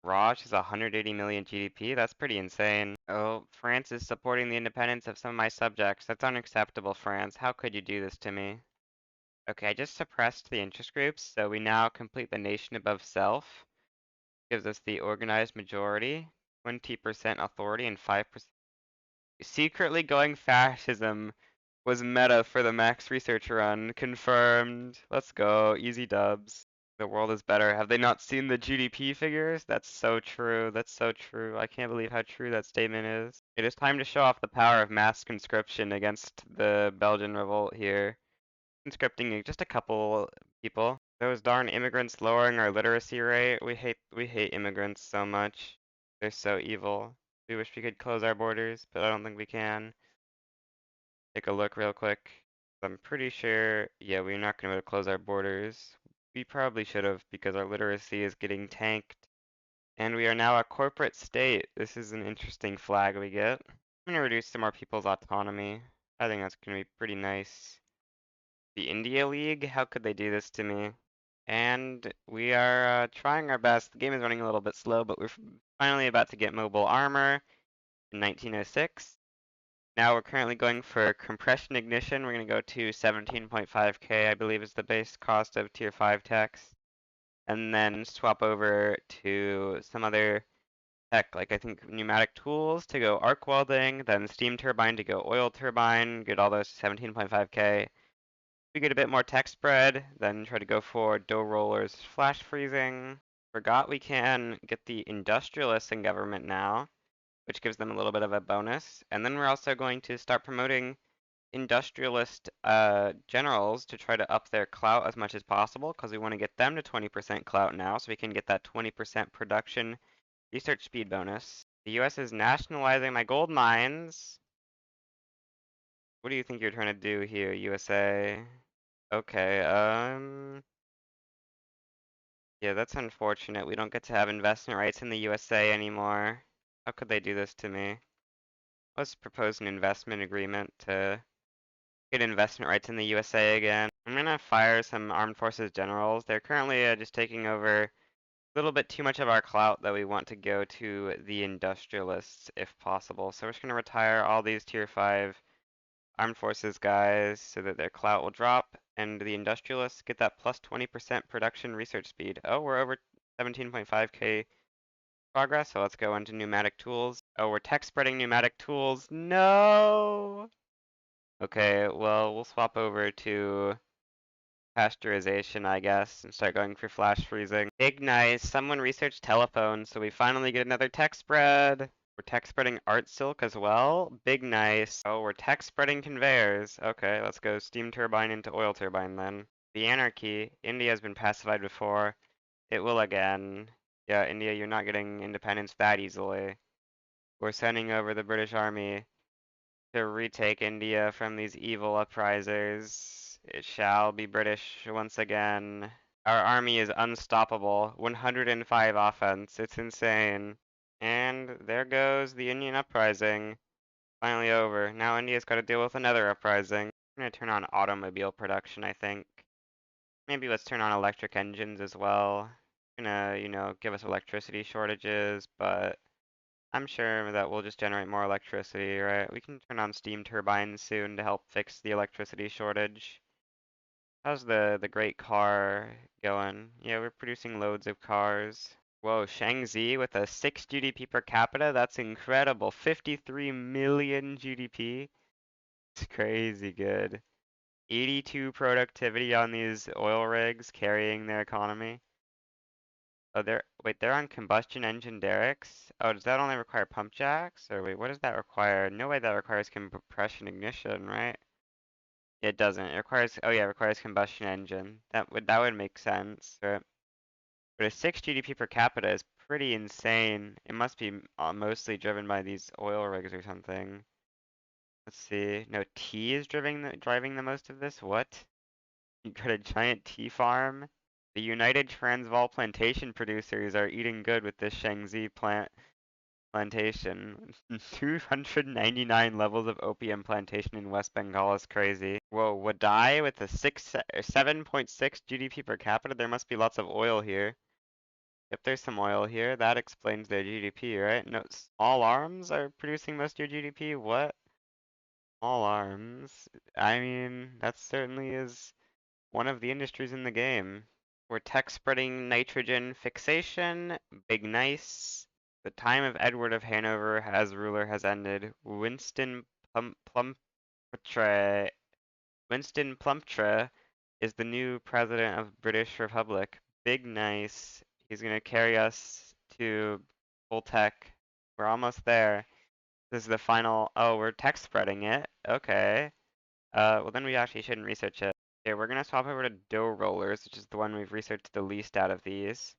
Raj is 180 million GDP. That's pretty insane. Oh, France is supporting the independence of some of my subjects. That's unacceptable, France. How could you do this to me? Okay, I just suppressed the interest groups, so we now complete the nation above self. Gives us the organized majority, 20% authority, and 5%. Secretly going fascism was meta for the Max research run. Confirmed. Let's go. Easy dubs. The world is better. Have they not seen the GDP figures? That's so true. That's so true. I can't believe how true that statement is. It is time to show off the power of mass conscription against the Belgian revolt here. Conscripting just a couple people. Those darn immigrants lowering our literacy rate. We hate immigrants so much. They're so evil. We wish we could close our borders, but I don't think we can. Take a look real quick. I'm pretty sure, yeah, we're not going to be able to close our borders. We probably should have because our literacy is getting tanked. And we are now a corporate state. This is an interesting flag we get. I'm going to reduce some more people's autonomy. I think that's going to be pretty nice. The India League? How could they do this to me? And we are trying our best. The game is running a little bit slow, but we're finally about to get mobile armor in 1906. Now we're currently going for compression ignition. We're going to go to 17.5K, I believe is the base cost of tier 5 techs. And then swap over to some other tech, like I think pneumatic tools to go arc welding, then steam turbine to go oil turbine, get all those to 17.5K. We get a bit more tech spread, then try to go for dough rollers flash freezing. Forgot we can get the industrialists in government now, which gives them a little bit of a bonus. And then we're also going to start promoting industrialist generals to try to up their clout as much as possible because we want to get them to 20% clout now so we can get that 20% production research speed bonus. The US is nationalizing my gold mines. What do you think you're trying to do here, USA? Okay, yeah, that's unfortunate. We don't get to have investment rights in the USA anymore. How could they do this to me? Let's propose an investment agreement to get investment rights in the USA again. I'm gonna fire some armed forces generals. They're currently just taking over a little bit too much of our clout that we want to go to the industrialists if possible. So we're just gonna retire all these tier 5 armed forces guys so that their clout will drop and the industrialists get that plus 20% production research speed. Oh, we're over 17.5K progress, so let's go into pneumatic tools. Oh, we're tech spreading pneumatic tools. No! Okay, well, we'll swap over to pasteurization, I guess, and start going for flash freezing. Big nice. Someone researched telephone, so we finally get another tech spread. We're tech spreading art silk as well. Big nice. Oh, we're tech spreading conveyors. Okay, let's go steam turbine into oil turbine then. The anarchy. India has been pacified before. It will again. Yeah, India, you're not getting independence that easily. We're sending over the British Army to retake India from these evil uprisers. It shall be British once again. Our army is unstoppable. 105 offense. It's insane. And there goes the Indian uprising. Finally over. Now India's got to deal with another uprising. I'm gonna turn on automobile production, I think. Maybe let's turn on electric engines as well. Gonna, give us electricity shortages, but I'm sure that we'll just generate more electricity, right? We can turn on steam turbines soon to help fix the electricity shortage. How's the great car going? Yeah, we're producing loads of cars. Whoa, Shaanxi with a 6 GDP per capita? That's incredible. 53 million GDP? It's crazy good. 82 productivity on these oil rigs carrying their economy. Oh, they're on combustion engine derricks? Oh, does that only require pump jacks? Or wait, what does that require? No way that requires compression ignition, right? It doesn't. It requires, oh yeah, it requires combustion engine. That would make sense, right? But a 6 GDP per capita is pretty insane. It must be mostly driven by these oil rigs or something. Let's see. No, tea is driving the most of this? What? You got a giant tea farm? The United Transvaal plantation producers are eating good with this Shaanxi plantation. 299 levels of opium plantation in West Bengal is crazy. Whoa, Wadai with a 7.6 GDP per capita? There must be lots of oil here. If there's some oil here, that explains their GDP, right? No, small arms are producing most of your GDP? What? Small arms? I mean, that certainly is one of the industries in the game. We're tech spreading nitrogen fixation. Big nice. The time of Edward of Hanover as ruler has ended. Plumtre, Winston Plumptre is the new president of British Republic. Big nice. He's gonna carry us to full tech. We're almost there. This is the final. Oh, we're tech spreading it. Okay. Well then we actually shouldn't research it. Okay, we're gonna swap over to dough rollers, which is the one we've researched the least out of these.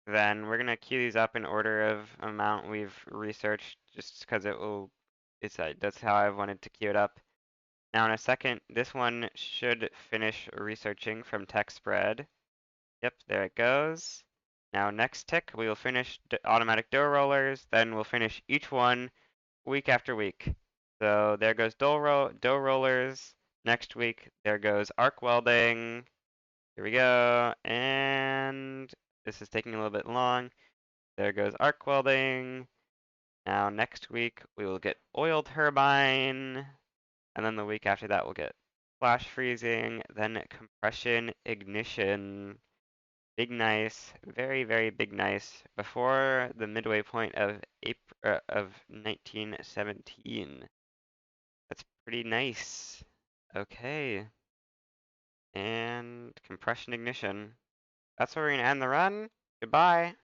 Then we're gonna queue these up in order of amount we've researched, just because it will. That's how I've wanted to queue it up. Now in a second, this one should finish researching from tech spread. Yep, there it goes. Now next tick, we will finish automatic dough rollers, then we'll finish each one week after week. So there goes dough rollers. Next week, there goes arc welding. Here we go. And this is taking a little bit long. There goes arc welding. Now next week, we will get oil turbine. And then the week after that, we'll get flash freezing, then compression ignition. Big nice, very, very big nice. Before the midway point of April of 1917. That's pretty nice. Okay. And compression ignition. That's where we're gonna end the run. Goodbye.